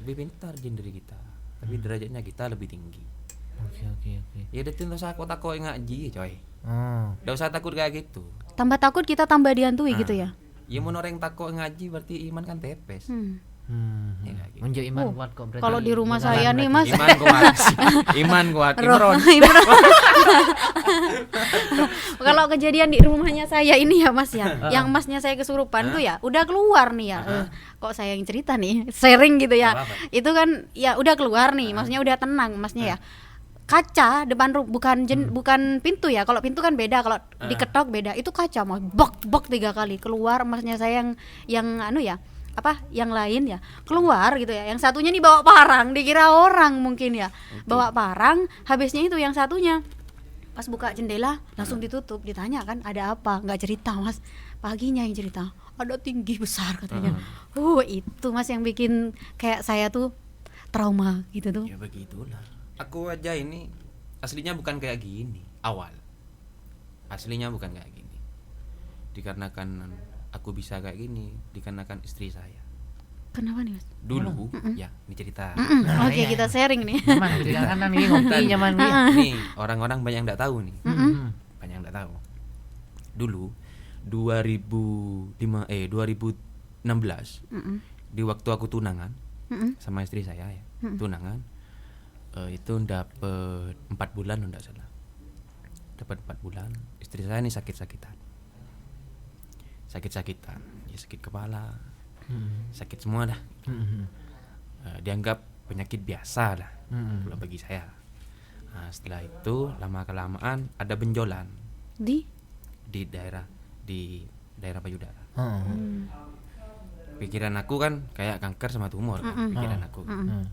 Lebih pintar jin dari kita. Tapi derajatnya kita lebih tinggi. Oke. Ya udah tuh usah takut ngaji coy. Oh. Udah usah takut kayak gitu. Tambah takut kita tambah dihantui gitu ya. Ya mau orang takut ngaji berarti iman kan tepes. Ya, kayak gitu. Menjadi iman kuat kok berarti. Kalau di rumah beneran saya nih berarti. Mas, Iman kuat. Roh- Imron. kalau kejadian di rumahnya saya ini ya Mas ya, yang Masnya saya kesurupan tuh ya udah keluar nih ya. Kok saya yang cerita nih, sharing gitu ya. Gak apa-apa. Itu kan ya udah keluar nih, maksudnya udah tenang Masnya ya. Kaca depan bukan pintu ya. Kalau pintu kan beda, kalau diketok beda. Itu kaca Mas, bok 3 kali keluar. Masnya saya yang anu ya, apa yang lain ya keluar gitu ya. Yang satunya nih bawa parang, dikira orang mungkin ya. Bawa parang, habisnya itu yang satunya pas buka jendela langsung ditutup. Ditanya kan ada apa, nggak cerita Mas. Paginya yang cerita ada tinggi besar katanya. Itu Mas yang bikin kayak saya tuh trauma gitu tuh. Ya begitulah. Aku aja ini aslinya bukan kayak gini awal. Aslinya bukan kayak gini. Dikarenakan aku bisa kayak gini dikarenakan istri saya. Kenapa nih Mas? Dulu ya, ini cerita. Oke, kita sharing nih. Nyaman di kanan nih ngopi nyaman nih. Nih, orang-orang banyak yang enggak tahu nih. Banyak yang enggak tahu. Dulu 2016 di waktu aku tunangan sama istri saya ya. Tunangan itu dapat 4 bulan enggak salah. Dapat 4 bulan. Istri saya ini sakit-sakitan. Ya sakit kepala. Sakit semua dah. Dianggap penyakit biasa lah kalau bagi saya. Nah, setelah itu lama kelamaan ada benjolan Di daerah payudara. Pikiran aku kan kayak kanker sama tumor kan, pikiran aku.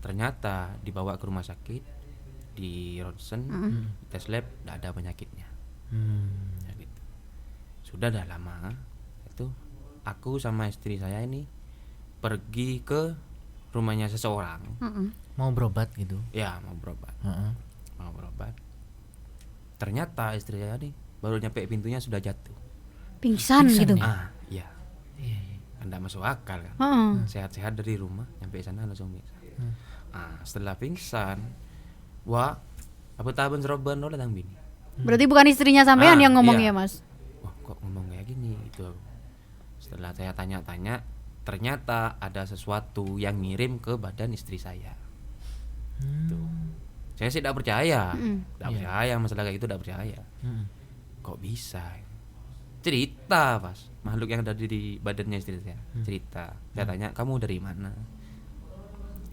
Ternyata dibawa ke rumah sakit, di ronsen, tes lab, tidak ada penyakitnya. Ya gitu. Sudah dah lama itu aku sama istri saya ini pergi ke rumahnya seseorang. Mau berobat gitu. Ya mau berobat. Mau berobat. Ternyata istri saya nih baru nyampe pintunya sudah jatuh. pingsan gitu. Iya. Enggak masuk akal kan. Sehat-sehat dari rumah nyampe sana langsung pingsan. Setelah pingsan, wah, apa taban seroban lo datang bini. Berarti bukan istrinya sampean yang ngomong iya. ya Mas? Wah, kok ngomong kayak gini gitu. Setelah saya tanya-tanya, ternyata ada sesuatu yang ngirim ke badan istri saya. Tuh. Saya sih tidak percaya. Tidak percaya masalah kayak gitu, tidak percaya. Kok bisa? Cerita pas makhluk yang ada di badannya istri saya. Cerita. Saya tanya, kamu dari mana?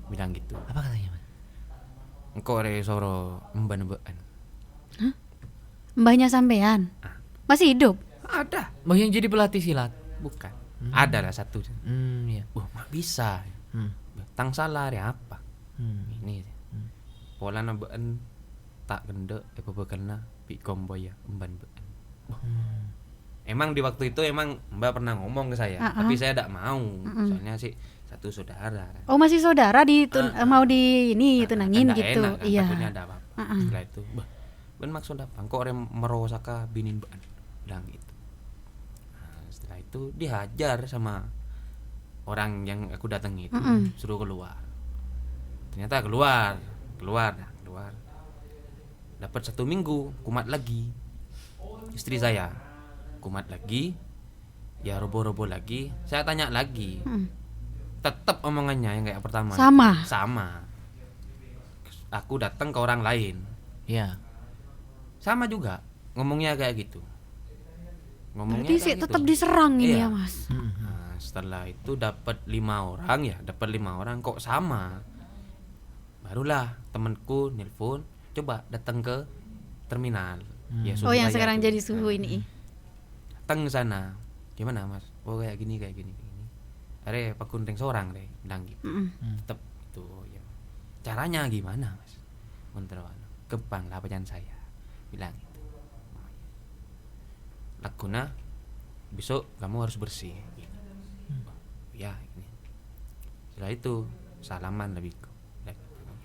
Bilang gitu. Apa katanya, Mas? Engkau dari soro emban-emban. Mbahnya sampean masih hidup? Ada. Mau yang jadi pelatih silat? Bukan. Ada lah satu. Iya. Wah, mak bisa. Tang salah ya apa? Ini. Pola nambaan tak gendek bebekelna bi komboya emban-emban. Emang di waktu itu emang Mbak pernah ngomong ke saya, tapi saya tidak mau. Soalnya sih satu saudara. Oh masih saudara mau di ini tunangin gitu. Enak, kan? Iya. Takutnya ada apa-apa. Setelah itu, ben maksud apa? Kok orang merosaka binin ban, bilang gitu. Nah, setelah itu dihajar sama orang yang aku datangi itu, suruh keluar. Ternyata keluar. Dapat 1 minggu, kumat lagi. Istri saya kumat lagi, ya robo-robo lagi. Saya tanya lagi, tetap omongannya yang kayak pertama. Sama. Aku datang ke orang lain. Iya. Sama juga ngomongnya kayak gitu. Berarti sih tetap diserang ini Iya. ya Mas. Nah, setelah itu dapat 5 orang kok sama. Barulah temanku nelpon, coba datang ke terminal. Ya, Oh, suruh yang saya sekarang tuh. jadi suhu ini. Datang ke sana. Gimana Mas? Oh kayak gini. Are pakun teng seorang deh, bilang gitu. Tetep itu ya. Caranya gimana Mas? Menteri kepang lah pacan saya. Bilang gitu. Lakuna besok kamu harus bersih. Gitu. Ya ini. Setelah itu salaman lebih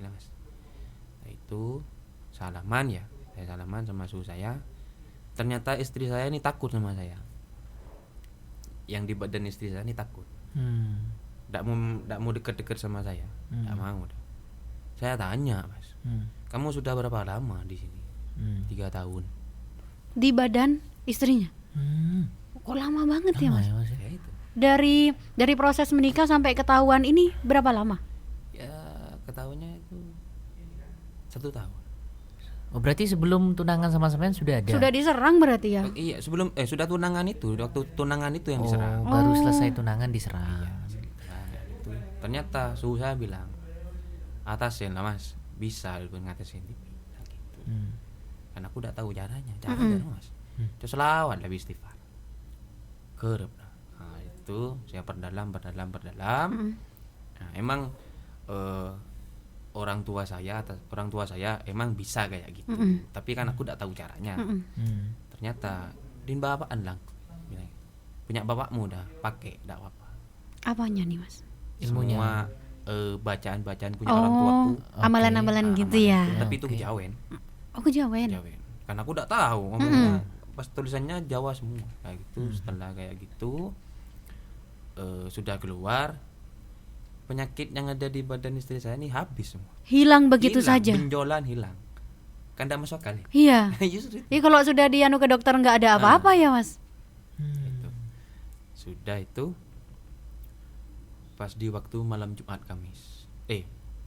gila Mas. Setelah itu salaman ya. Saya salaman sama suhu saya. Ternyata istri saya ini takut sama saya. Yang di badan istri saya ini takut. Nggak mau deket-deket sama saya. Nggak mau. Saya tanya Mas, kamu sudah berapa lama di sini? 3 tahun. Di badan istrinya. Kok lama banget ya Mas? Ya itu. Dari proses menikah sampai ketahuan ini berapa lama? Ya ketahuannya itu 1 tahun. Oh, berarti sebelum tunangan sama sampean sudah ada. Sudah diserang berarti ya? Iya sebelum sudah tunangan itu, waktu tunangan itu yang diserang. Oh, baru selesai tunangan diserang. Nah, itu. Ternyata suhu saya bilang atasin lah Mas, bisa ngatasin gitu. Karena aku udah tahu caranya Mas. Terus selawat lebih istighfar. Kerep. Nah, itu saya perdalam. Nah, emang orang tua saya emang bisa kayak gitu. Tapi kan aku udah tahu caranya. Ternyata din bapaan lang. Bilang, punya bapakmu dah pakai enggak apa-apa. Apanya nih Mas? Ilmunya. Semua bacaan-bacaan punya orang tuaku. Amalan-amalan gitu ya. Tapi itu kejawen. Oh, kejawen. Karena aku udah tahu ngomongnya pas tulisannya Jawa semua kayak gitu. Setelah kayak gitu sudah keluar, penyakit yang ada di badan istri saya ini habis semua. Hilang begitu Hilang, saja. benjolan hilang. Kan tidak masuk akal ya? Iya. Justru itu. Iya, kalau sudah dianu ke dokter nggak ada apa-apa ya Mas? Itu. Sudah itu pas di waktu malam Jumat Kamis.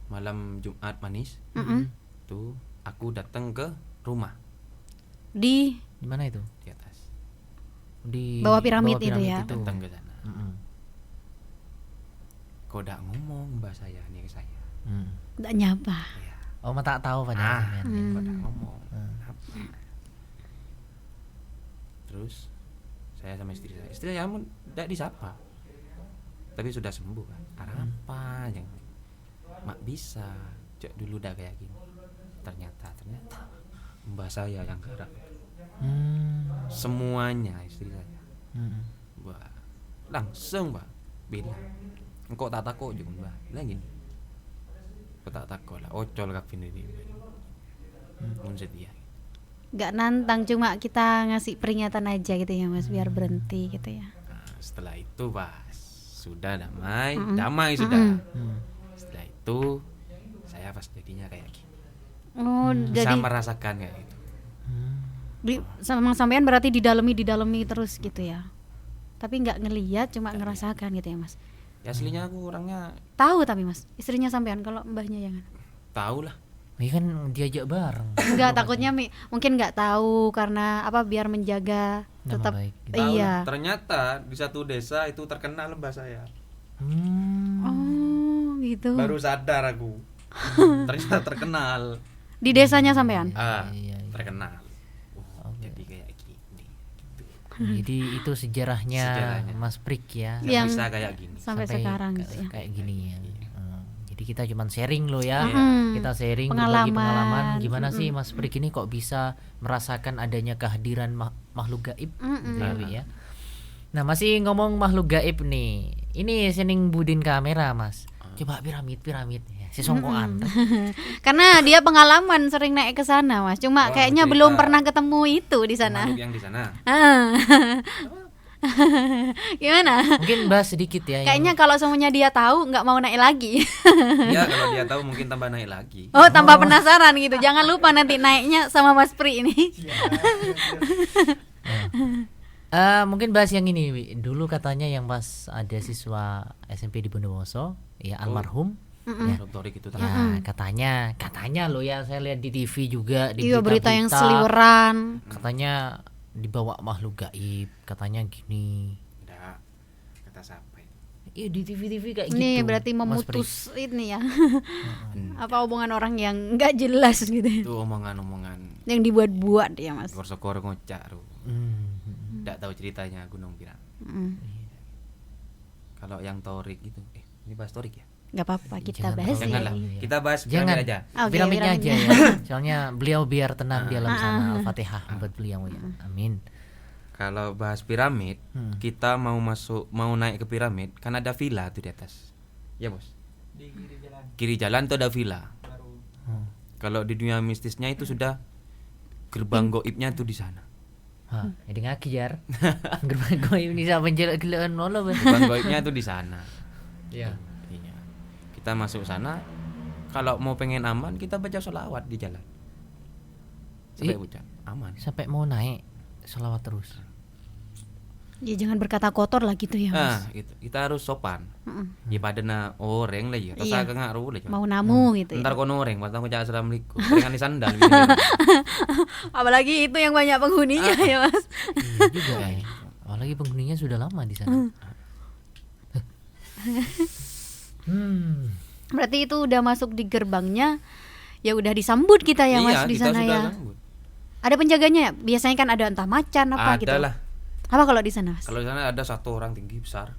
Malam Jumat Manis. Tuh aku datang ke rumah Di mana itu? di atas. Di Bawah piramid itu ya? Datang ke sana. Kok udah ngomong mbak saya nih ke saya. nggak nyapa. Ya. Oh, tak tahu padahal sampean. Kok udah ngomong. Apa? Terus saya sama istri saya pun tidak disapa. Tapi sudah sembuh kan. Apa yang mak bisa cek dulu dah kayak gini. Ternyata mbak saya yang garap. Semuanya istri saya. Mbak langsung mbak bilang, engkau tak takut juga mbak. Bilang gini, engkau tak takut lah. Ocol kapin ini. Munset dia. Nggak nantang, cuma kita ngasih peringatan aja gitu ya Mas, biar berhenti gitu ya. Nah, setelah itu pas sudah damai sudah. Setelah itu saya pas jadinya kayak gini. Oh, Bisa jadi merasakan kayak gitu. sama sampean berarti didalami terus gitu ya. Tapi nggak ngelihat, cuma ngerasakan gitu ya Mas. Ya aslinya aku orangnya Tahu tapi Mas, istrinya sampean, kalau mbahnya jangan. tahu lah. Iya kan diajak bareng. Enggak, takutnya mungkin nggak tahu karena apa, biar menjaga Nama tetap baik gitu. Tahu iya. lah. Ternyata di satu desa itu terkenal mbak saya. Oh, gitu. Baru sadar aku. Ternyata terkenal. Di desanya sampean. Iya. Terkenal. Jadi kayak gini. Jadi itu sejarahnya Sejarahnya. Mas Prik ya. Yang Bisa kayak gini. sampai sekarang gitu ya. Kayak gini ya. Jadi kita cuman sharing loh ya. Kita sharing Pengalaman. berbagi pengalaman gimana sih Mas Prik ini kok bisa merasakan adanya kehadiran makhluk gaib gitu ya, Wi, ya. Nah, masih ngomong makhluk gaib nih. Ini sening budin kamera, Mas. Coba piramid ya. Sesongkoan. Karena dia pengalaman sering naik ke sana Mas. Cuma kayaknya cerita. belum pernah ketemu itu di sana. Makhluk yang di sana. Gimana? Mungkin bahas sedikit ya. Kayaknya kalau semuanya dia tahu nggak mau naik lagi. Iya, kalau dia tahu mungkin tambah naik lagi. Oh, tambah penasaran gitu. Jangan lupa nanti naiknya sama Mas Pri ini. Mungkin bahas yang ini, Wi. Dulu katanya yang pas ada siswa SMP di Bondowoso, ya almarhum. Ya, Dokter itu ya katanya lo ya, saya lihat di TV juga di Iya, berita yang berita-berita. seliweran. Katanya dibawa makhluk gaib, katanya gini. enggak kata siapa itu? Iya di TV-TV kayak gitu. Ini berarti Mas memutus ini ya. Apa omongan orang yang nggak jelas gitu. Itu omongan-omongan Yang dibuat-buat ya, Mas. kor-kor ngocak tuh. Pri. Nggak tahu ceritanya Gunung Piramid. Mm. Kalau yang Torik itu, ini bahas Torik ya? Nggak apa-apa, kita Jangan bahas terlalu ya. Janganlah, Iya. kita bahas Jangan piramid aja. Oke, piramidnya aja piramidnya. ya. Soalnya beliau biar tenang di alam sana. Al-Fatihah buat beliau ya. Amin. Kalau bahas piramid, kita mau naik ke piramid, kan ada villa tuh di atas. Ya bos. Di kiri jalan Kiri jalan tuh ada villa. baru. Kalau di dunia mistisnya itu sudah gerbang goibnya tuh di sana. Hah, jadi ngaki jar. Gerbang goib ini sama jelek gelean nolo Bang. Gerbang goibnya tuh di sana. Iya. Iya. Kita masuk sana. Kalau mau pengen aman, kita baca sholawat di jalan. Sampai hujan, aman. Sampai mau naik selawat terus. Ya jangan berkata kotor lah gitu ya, Mas. Gitu. Kita harus sopan. Mm-mm. Ya padana orang lah ya. Terus Iya. agak ngaruh lah. Mau namu gitu ya. Ntar kono orang, pas aku cakap assalamualaikum. Dengan di sandal. Apalagi itu yang banyak penghuninya ya, Mas. Iya juga ya. Apalagi penghuninya sudah lama di sana. Berarti itu udah masuk di gerbangnya. Ya udah disambut kita ya, Mas, di sana ya. Sambut. Ada penjaganya ya? Biasanya kan ada entah macan apa gitu. Ada lah. Apa kalau di sana, Mas? Kalau di sana ada satu orang tinggi besar.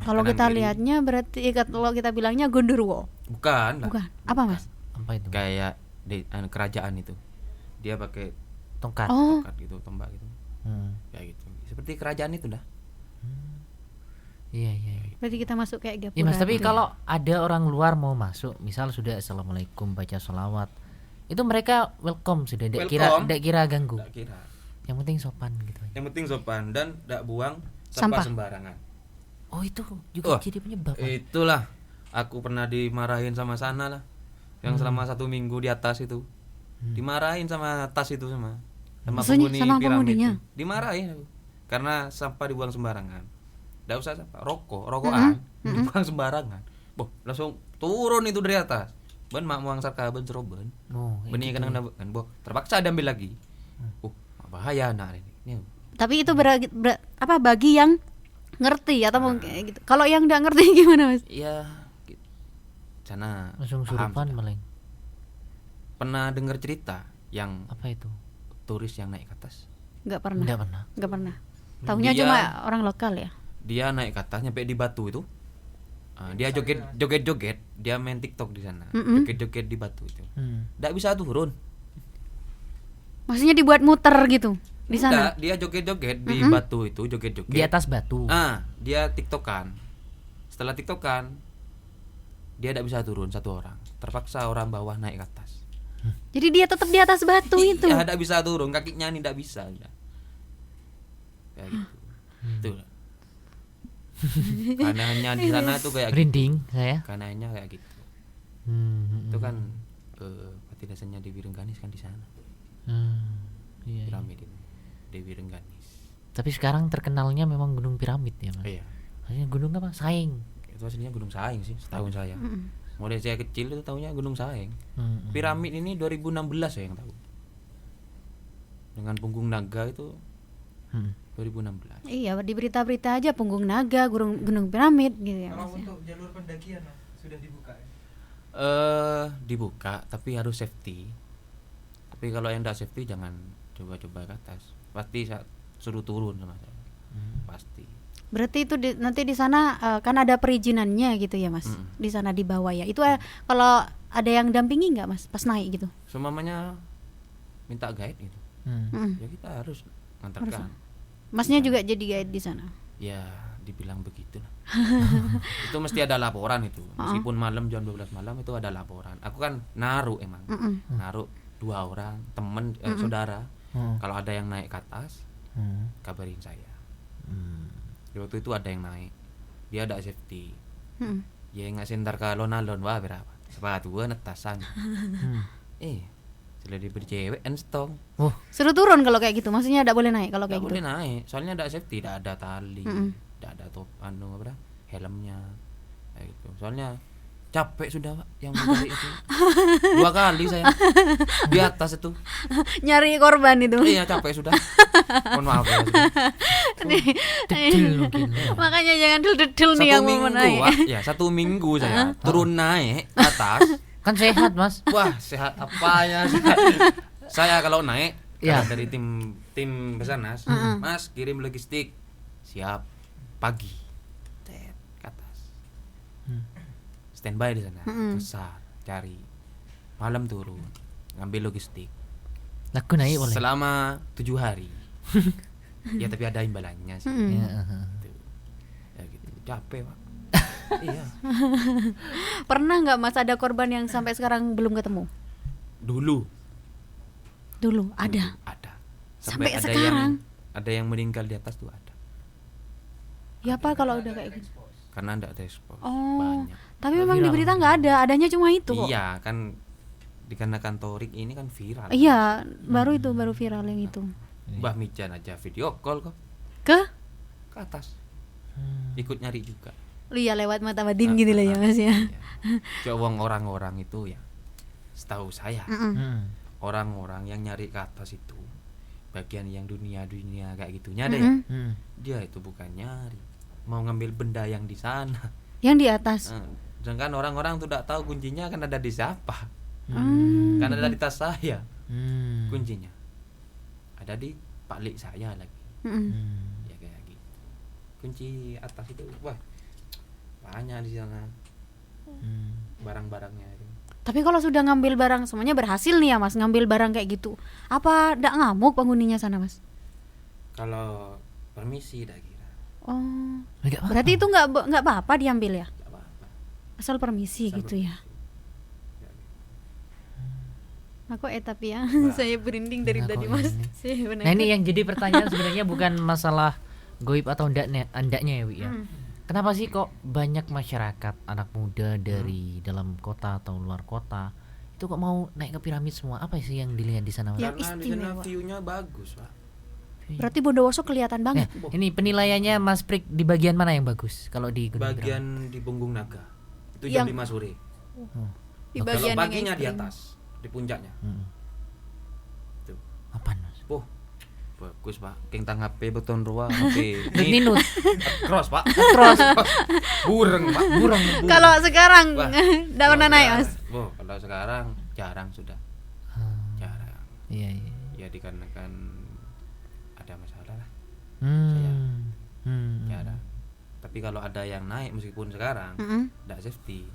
Kalau kanan kita kiri. lihatnya berarti kalau kita bilangnya Gondorwo. Bukan lah. Bukan. Apa, Mas? Apa itu? Kayak kerajaan itu. Dia pakai Tongkat. Oh, tongkat gitu, tombak gitu. Kayak gitu. Seperti kerajaan itu dah. Iya iya. berarti kita masuk kayak gapura. Iya Mas, tapi gitu. kalau ada orang luar mau masuk, misal sudah assalamualaikum baca sholawat, itu mereka welcome sudah, tidak kira ganggu. Nggak kira. Yang penting sopan gitu aja. Yang penting sopan dan tidak buang Sampah. sampah sembarangan. Oh itu juga Oh, jadi penyebab. Mas. Itulah aku pernah dimarahin sama sana lah. Yang selama 1 minggu di atas itu. Dimarahin sama tas itu sama Maksudnya penghuni sama piramid penghuninya? itu. Dimarahin aku. Karena sampah dibuang sembarangan. Nggak usah sampah, rokokan dibuang sembarangan. Boh, langsung turun itu dari atas. Ben mak muang sarka ben ceroben. Oh, Benih itu kadang kan boh, terpaksa diambil lagi. Bahaya nah ini. Tapi itu bagi yang ngerti atau mungkin gitu. Kalau yang nggak ngerti gimana, Mas? Iya. Gitu. Sana langsung paham surupan sudah. maling. Pernah dengar cerita yang Apa itu? turis yang naik ke atas? Nggak pernah. Enggak pernah. Nggak pernah. Taunya Dia- cuma orang lokal ya. Dia naik ke atas nyampe di batu itu. Dia joget-joget, dia main TikTok di sana. Joget-joget di batu itu. Nggak bisa turun. Maksudnya dibuat muter gitu di sana. Enggak, dia joget-joget di batu itu, joget-joget. Di atas batu. Dia TikTokan. Setelah TikTokan, dia tidak bisa turun satu orang. Terpaksa orang bawah naik ke atas. Jadi dia tetap di atas batu itu. Iya, tidak bisa turun, kakinya nih tidak bisa. Udah. Kayak gitu. Itu. Kanannya di sana tuh kayak gitu. Merinding saya. Kanannya kayak gitu. Itu kan Pati dasarnya Dewi Rengganis kan di sana. Iya. Piramid itu. Dewi Rengganis. Tapi sekarang terkenalnya memang Gunung Piramid ya Mas. Iya. Maksudnya gunung apa? Saing. Itu aslinya Gunung Saeng sih, setahun saya. Mulai saya kecil itu tahunya Gunung Saeng. Piramid ini 2016 saya yang tahu. Dengan punggung naga itu 2016. Iya, di berita-berita aja punggung naga, gunung piramid gitu ya, Kalau Mas. Ya. untuk jalur pendakian Mas, sudah dibuka ya? Dibuka tapi harus safety. Tapi kalau yang tidak safety jangan coba-coba ke atas. Pasti suruh turun sama saya. Pasti. Berarti itu nanti di sana kan ada perizinannya gitu ya, Mas. Di sana di bawah ya. Itu kalau ada yang dampingi nggak, Mas, pas naik gitu? Semamanya minta guide gitu. Ya kita harus ngantarkan. Masnya juga jadi guide di sana. Ya dibilang begitu lah. Itu mesti ada laporan itu. Meskipun malam jam 12 malam itu ada laporan. Aku kan naruh emang. Naruh 2 orang temen saudara. Kalau ada yang naik ke atas kabarin saya. Waktu itu ada yang naik, dia ada safety. Ya nggak sentar ke alon-alon wah berapa? Sepatu gua netasan. Sudah diberi cewek enstong. Suruh turun kalau kayak gitu. Maksudnya tidak boleh naik kalau Nggak kayak gitu. boleh naik, soalnya ada safety, tidak ada tali, tidak ada top, helmnya, kayak gitu. Soalnya capek sudah Pak yang mencari itu. 2 kali saya di atas itu. Nyari korban itu. Iya capek sudah. Mohon maaf ya. Sudah. Dedel mungkin. Makanya jangan dedel nih yang mau naik. Wak, ya 1 minggu saya turun naik ke atas. Kan sehat, Mas. Wah, sehat apanya sehat. Saya kalau naik Ya. kalau dari tim Basarnas, Mas kirim logistik. Siap. Pagi. Tet, ke atas. Standby di sana. Besar, cari. Malam turun. Ngambil logistik. Laku naik boleh. Selama 7 hari. Ya tapi ada imbalannya sih. Ya, Gitu. Ya gitu. Capek, Pak. Iya. Pernah nggak Mas ada korban yang sampai sekarang belum ketemu? Dulu Ada. ada. Sampai ada sekarang? ada yang meninggal di atas tuh ada. Ya apa kalau udah kayak gitu? Karena enggak terekspos. Oh. Banyak. Tapi memang di berita nggak ada, adanya cuma itu kok. Iya, kan dikarenakan Torik ini kan viral. Iya, baru viral yang itu. Mbah Mijan aja video call kok Ke? ke atas. Ikut nyari juga. Iya lewat mata batin gitu lah ya Mas ya. Coba orang-orang itu ya, setahu saya Hmm. orang-orang yang nyari ke atas itu bagian yang dunia kayak gitunya deh ya. Dia itu bukan nyari, mau ngambil benda yang di sana. Yang di atas. Sedangkan orang-orang tuh tidak tahu kuncinya kan ada di siapa. Hmm. Kan ada di tas saya Hmm. kuncinya. Ada di Pak Lik saya lagi. Mm-mm. Ya kayak gitu. Kunci atas itu wah banyak di sana barang-barangnya itu. Tapi kalau sudah ngambil barang semuanya berhasil nih ya Mas, ngambil barang kayak gitu. Apa ndak ngamuk penghuninya sana Mas? Kalau permisi dah kira Oh. Enggak apa-apa. Berarti itu nggak apa-apa diambil ya? enggak apa-apa. Asal permisi Asal gitu ya. permisi. Aku tapi ya, saya berinding dari Nah, tadi kok Mas. ini? Saya benar. Nah, ini yang jadi pertanyaan sebenarnya bukan masalah goib atau ndaknya ya, Wi ya. Kenapa sih kok banyak masyarakat anak muda dari dalam kota atau luar kota itu kok mau naik ke piramid semua? Apa sih yang dilihat di sana, Mas? Ya. Karena di sana istimewa. view-nya bagus, Pak. Berarti Bondowoso kelihatan Nah, banget. ini penilaiannya Mas Prik di bagian mana yang bagus kalau di Gunung Piramid? Bagian di Punggung Naga. Itu jam Yang- 5 sore. Di Kalau bagian yang paginya di ekstrim. atas, di puncaknya. Tuh. Apaan, Mas? Oh, bagus, Pak. King tang HP beton ruang HP. Ninut. Cross, Pak. Cross. Bureng, Pak. Bureng. Kalau sekarang Wah, nggak pernah naik Mas. Oh, kalau sekarang jarang sudah. Jarang. Iya, iya. Ya dikarenakan ada masalah lah. Hmm. Jarang. Tapi kalau ada yang naik meskipun sekarang Mm-mm. tidak safety,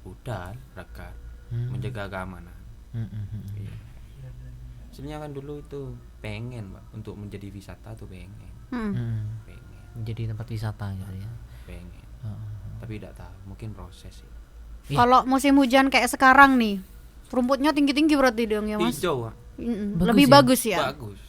udah rekat menjaga keamanan. Iya. Sebenarnya kan dulu itu pengen, Pak, untuk menjadi wisata tuh pengen. Pengen, Jadi tempat wisata gitu ya. pengen. Tapi tidak tahu, mungkin proses ya. Iya. Kalau musim hujan kayak sekarang nih, rumputnya tinggi-tinggi berarti dong ya Mas. Hijau, Pak. Mm-mm. Bagus Lebih ya? bagus ya. Bagus.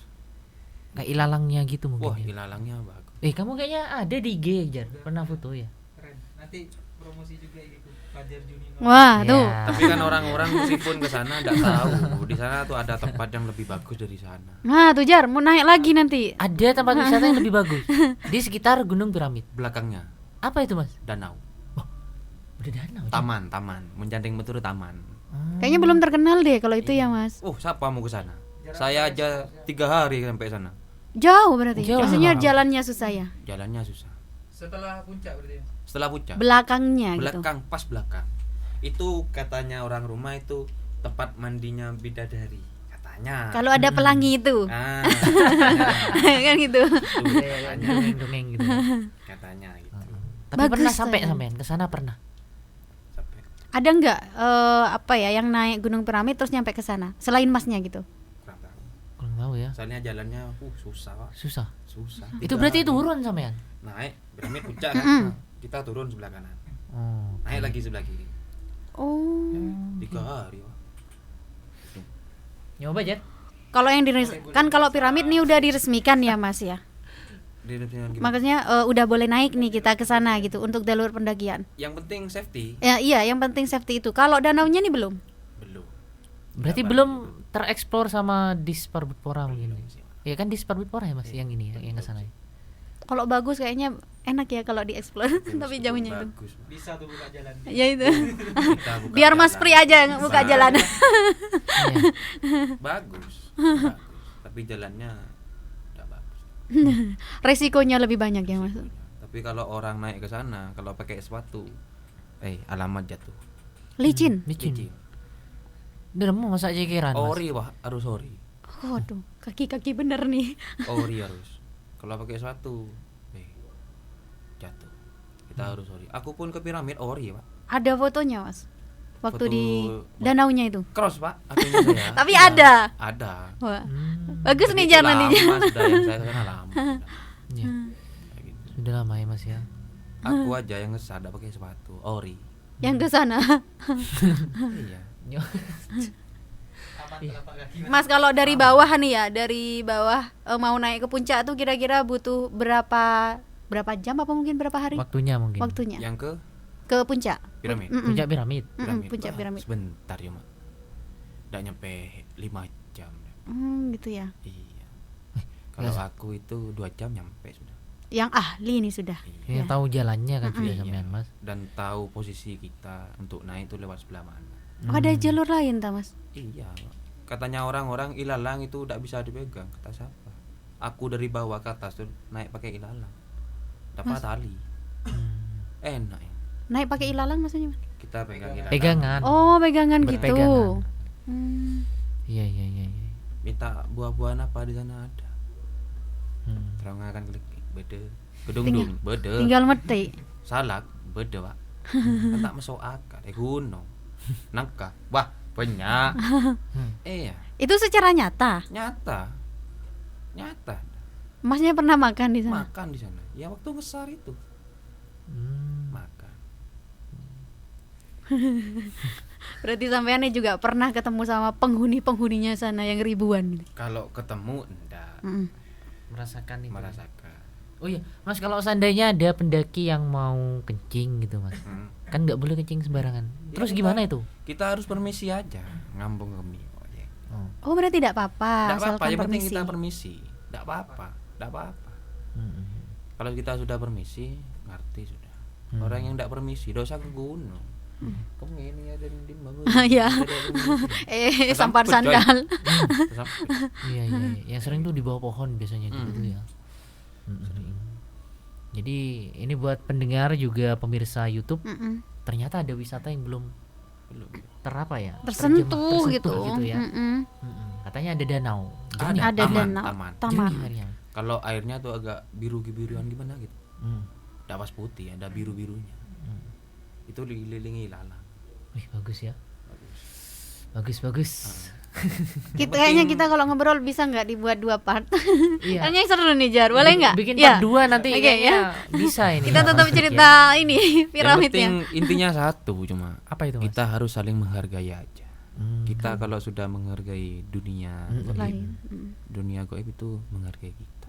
Kayak ilalangnya gitu mungkin. Wah, ya. ilalangnya bagus. Kamu kayaknya ada di IG, Jar. Pernah foto ya? Keren. Nanti promosi juga gitu. Fajar Junino. Wah, tuh. Ya. Tapi kan orang-orang meskipun ke sana tidak tahu di sana tuh ada tempat yang lebih bagus dari sana. Nah, tuh Jar, mau naik lagi nanti. Ada tempat wisata yang lebih bagus di sekitar Gunung Piramid. Belakangnya Apa itu, Mas? danau, Udah danau. Jar. taman, menjandeng betul taman. Kayaknya belum terkenal deh kalau itu ya Mas. Oh, siapa mau ke sana? Saya aja 3 hari sampai sana. Jauh berarti. Jauh. Maksudnya jalannya susah ya. Jalannya susah. Setelah puncak berarti ya. Setelah puncak, Belakangnya gitu. belakang, pas belakang. Itu katanya orang rumah itu tempat mandinya bidadari, katanya. Kalau ada pelangi itu. Ah, Kan gitu. katanya, Dongeng-dongeng gitu. katanya gitu. Tapi Bagus, pernah sampai sayang. sampean ke sana pernah? Sampai Ada nggak apa ya yang naik Gunung Piramid terus nyampe ke sana selain Masnya gitu? kurang tahu. Kurang tahu ya. Soalnya jalannya susah, Pak. Susah. Susah. Itu Kita berarti turun sampean. naik piramid puncak kan. Kita turun sebelah kanan. Oh. Naik lagi sebelah kiri. Oh. 3 hari, Pak. Nyoba, Jar. Kalau yang kan kalau piramid nih udah diresmikan ya Mas ya. Makanya udah boleh naik nih kita ke sana gitu untuk jalur pendakian. Yang penting safety. Ya iya, yang penting safety itu. Kalau danaunya nih belum. Belum. Berarti Nggak belum balik tereksplor sama Disparbudpora mungkin. Belum sih, Pak. Ya kan Disparbudpora ya Mas yang ini ya, yang ke sana. Ya? Kalau bagus kayaknya enak ya kalau dieksplor. Tapi jauhnya itu. Bagus, Pak. Bisa tuh buka jalan. Ya itu. Kita buka Biar Mas jalan. Pri aja yang buka jalan. Iya. Bagus. Bagus. Tapi jalannya enggak bagus. Resikonya lebih banyak ya Mas. Tapi kalau orang naik ke sana kalau pakai sepatu alamat jatuh. Licin. Licin. Udah mau masa cekiran Mas. Ori wah, harus ori. Waduh, kaki-kaki bener nih. Ori harus. Kalau pakai sepatu jatuh. Kita harus ori. Aku pun ke piramid ori, Pak. Ada fotonya Mas. Waktu Foto di danaunya itu. cross, Pak. Akhirnya saya. Tapi ada. Ada. Wah. Bagus nih Itu jalan lama nih. sudah yang saya sana lama. Ya. Kayak gitu. Sudah lama ya Mas ya. Aku aja yang ngesah ada pakai sepatu ori. Yang ke sana. Iya. Aman telapak kaki. Mas kalau dari bawah nih ya, dari bawah mau naik ke puncak tuh kira-kira butuh berapa jam apa mungkin berapa hari? Waktunya mungkin. Waktunya. Yang Ke puncak. piramid. Mm-mm. Puncak piramid. Puncak Wah, piramid. Sebentar ya, Mak. Nggak nyampe 5 jam. Gitu ya. Iya. Kalau aku itu 2 jam nyampe sudah. Yang ahli ini sudah. Iya. Yang tahu jalannya kan sudah Iya. sampean Mas. Dan tahu posisi kita untuk naik itu lewat sebelah mana. Oh, ada jalur lain ta Mas? Iya. Katanya orang-orang ilalang itu tidak bisa dipegang. Kata siapa? Aku dari bawah ke atas tuh naik pakai ilalang. Dapat tali. Enak ya. Naik pakai ilalang maksudnya Mas? Kita pegang ilalang. Pegangan. Oh, pegangan gitu. Berpegangan. Hmm. Iya. Minta buah-buahan apa di sana ada. Terang akan klik beda. Gedung-gedung beda. Tinggal metik. Salak beda, Pak. Kan tak masuk akal. Gunung. Nangka. Wah, banyak. Iya, Itu secara nyata. nyata. Masnya pernah makan di sana? Makan di sana. Ya waktu besar itu. Makan. Berarti sampean juga pernah ketemu sama penghuni-penghuninya sana yang ribuan. Kalau ketemu enggak Merasakan itu. merasakan. Oh iya, Mas kalau seandainya ada pendaki yang mau kencing gitu Mas. Kan nggak boleh kencing sembarangan. Terus Ya, gimana itu? Kita harus permisi aja ngambung ke mie. Oh, berarti tidak apa-apa. Enggak apa-apa, asalkan yang penting permisi. kita permisi. Enggak apa-apa. Kalau kita sudah permisi, ngerti sudah. Orang yang enggak permisi dosa ke gunung. Kamu ini ada di bagus. Ya. Sampar sandal. Iya. Yang sering tuh di bawah pohon biasanya gitu ya. Jadi ini buat pendengar juga pemirsa YouTube, ternyata ada wisata yang belum terapa ya? Tersentuh gitu. ya. Katanya ada danau. Jernih. Ada Taman, danau. taman. Taman. Jernih airnya. Kalau airnya tuh agak biru-biruan gimana gitu. Enggak pas putih, ada biru-birunya. Itu dikelilingi ilalang. Wih, bagus ya. Bagus. Kita kayaknya kita kalau ngobrol bisa nggak dibuat 2 part? Iya. Kayaknya seru nih Jar, boleh nggak? Bikin Ya. part 2 nanti Oke, kayaknya bisa ini. Kita ya, tetap Mas Rik, cerita ini Yang piramidnya. penting intinya satu cuma. Apa itu Mas? Kita harus saling menghargai aja. Kita kalau sudah menghargai dunia gaib, Lain. dunia gaib itu menghargai kita.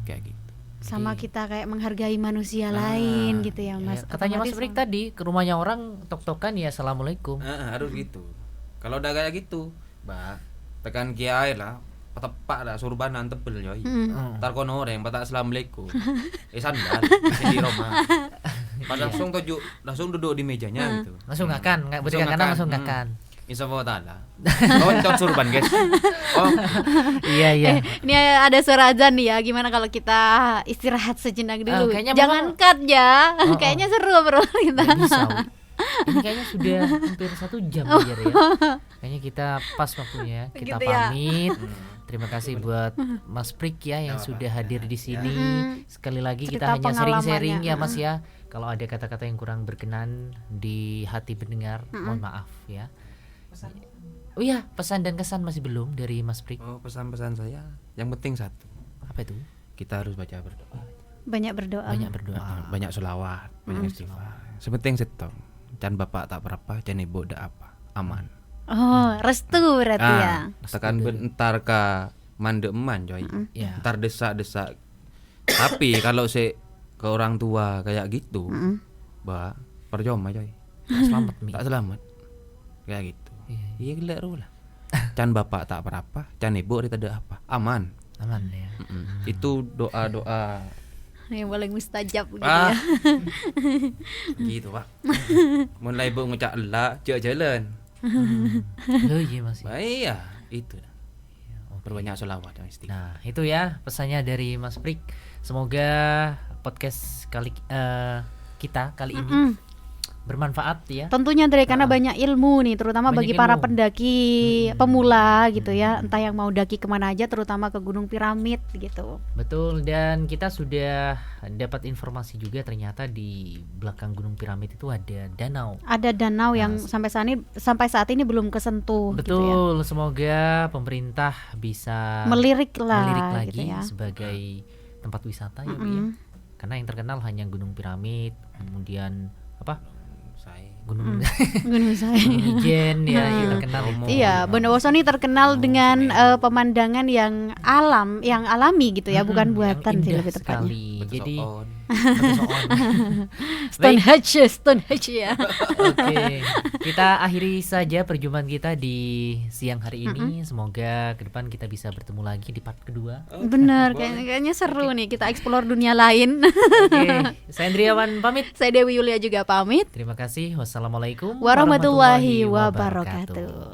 Kayak gitu. Sama kita kayak menghargai manusia lain gitu ya Ya, Mas. katanya Mas Otomatis Rik tadi ke rumahnya orang tok-tokan ya assalamualaikum. Harus gitu. Kalau udah kayak gitu, Mbak, tekan kiai lah, tepak lah surbanan tebel yoi. Ntar kono orang patak assalamualaikum. Sandal di rumah. Pas langsung duduk di mejanya gitu. Langsung ngakan, nggak berdekat kanan langsung ngakan. Insya Allah ta'ala. Loncok surban guys. Oh, Iya. ini ada suara azan nih ya. Gimana kalau kita istirahat sejenak dulu? Kayaknya Jangan cut ya. Kayaknya seru bro kita. Nggak bisa. Wi. Ini kayaknya sudah hampir 1 jam ya. Kayaknya kita pas waktunya. Kita Gitu ya. pamit. Terima kasih buat Mas Prik ya yang sudah hadir di sini. Sekali lagi Cerita kita hanya sharing-sharing pengalamannya. ya Mas ya. Kalau ada kata-kata yang kurang berkenan di hati pendengar, mohon maaf ya. Oh iya, pesan dan kesan masih belum dari Mas Prik. oh, pesan-pesan saya yang penting satu. Apa itu? Kita harus baca berdoa. Banyak berdoa. Banyak berdoa. Banyak selawat, banyak istighfar. Sepenting setong. Can bapak tak berapa, can ibu dak apa. Aman. Oh, restu berarti ya. Tekan bentar ka mandek eman coy. Ya. Ntar desak-desak. Tapi kalau ke orang tua kayak gitu, Mbak, percuma coy. Tak selamat Mi. Tak selamat. Kayak gitu. Iya. Iya gila lah. Can bapak tak apa-apa, can ibu tidak apa. Aman. Aman ya. Itu doa-doa Yang paling mustajab gitu ah. ya. Gitu, Pak. Mulai ibu ngucap Allah, cek jalan. Oh iya Mas. Iya, itu. Perbanyak sholawat dan istighfar. Nah, itu ya pesannya dari Mas Prik. Semoga podcast kita kali ini bermanfaat ya. Tentunya Dre, karena banyak ilmu nih, terutama Banyak bagi para ilmu. pendaki pemula gitu ya, entah yang mau daki kemana aja, terutama ke Gunung Piramid gitu. Betul, dan kita sudah dapat informasi juga ternyata di belakang Gunung Piramid itu ada danau. Ada danau yang sampai saat ini belum kesentuh gitu ya. Betul, semoga pemerintah bisa Melirik lagi gitu ya. sebagai tempat wisata ya, Bu, ya. Karena yang terkenal hanya Gunung Piramid, kemudian apa? Saya Gunung Gunung saya. Gunung Ijen ya yang terkenal itu. Iya, Bondowoso ini terkenal dengan pemandangan yang alami gitu ya, bukan yang buatan sih indah lebih tepatnya. sekali. Jadi Betul. Stonehenge ya. Oke, kita akhiri saja perjumpaan kita di siang hari ini. Semoga ke depan kita bisa bertemu lagi di part kedua. Bener, kayaknya seru nih kita explore dunia lain. Oke, saya Andriawan pamit. Saya Dewi Yulia juga pamit. Terima kasih. Wassalamualaikum Warahmatullahi wabarakatuh.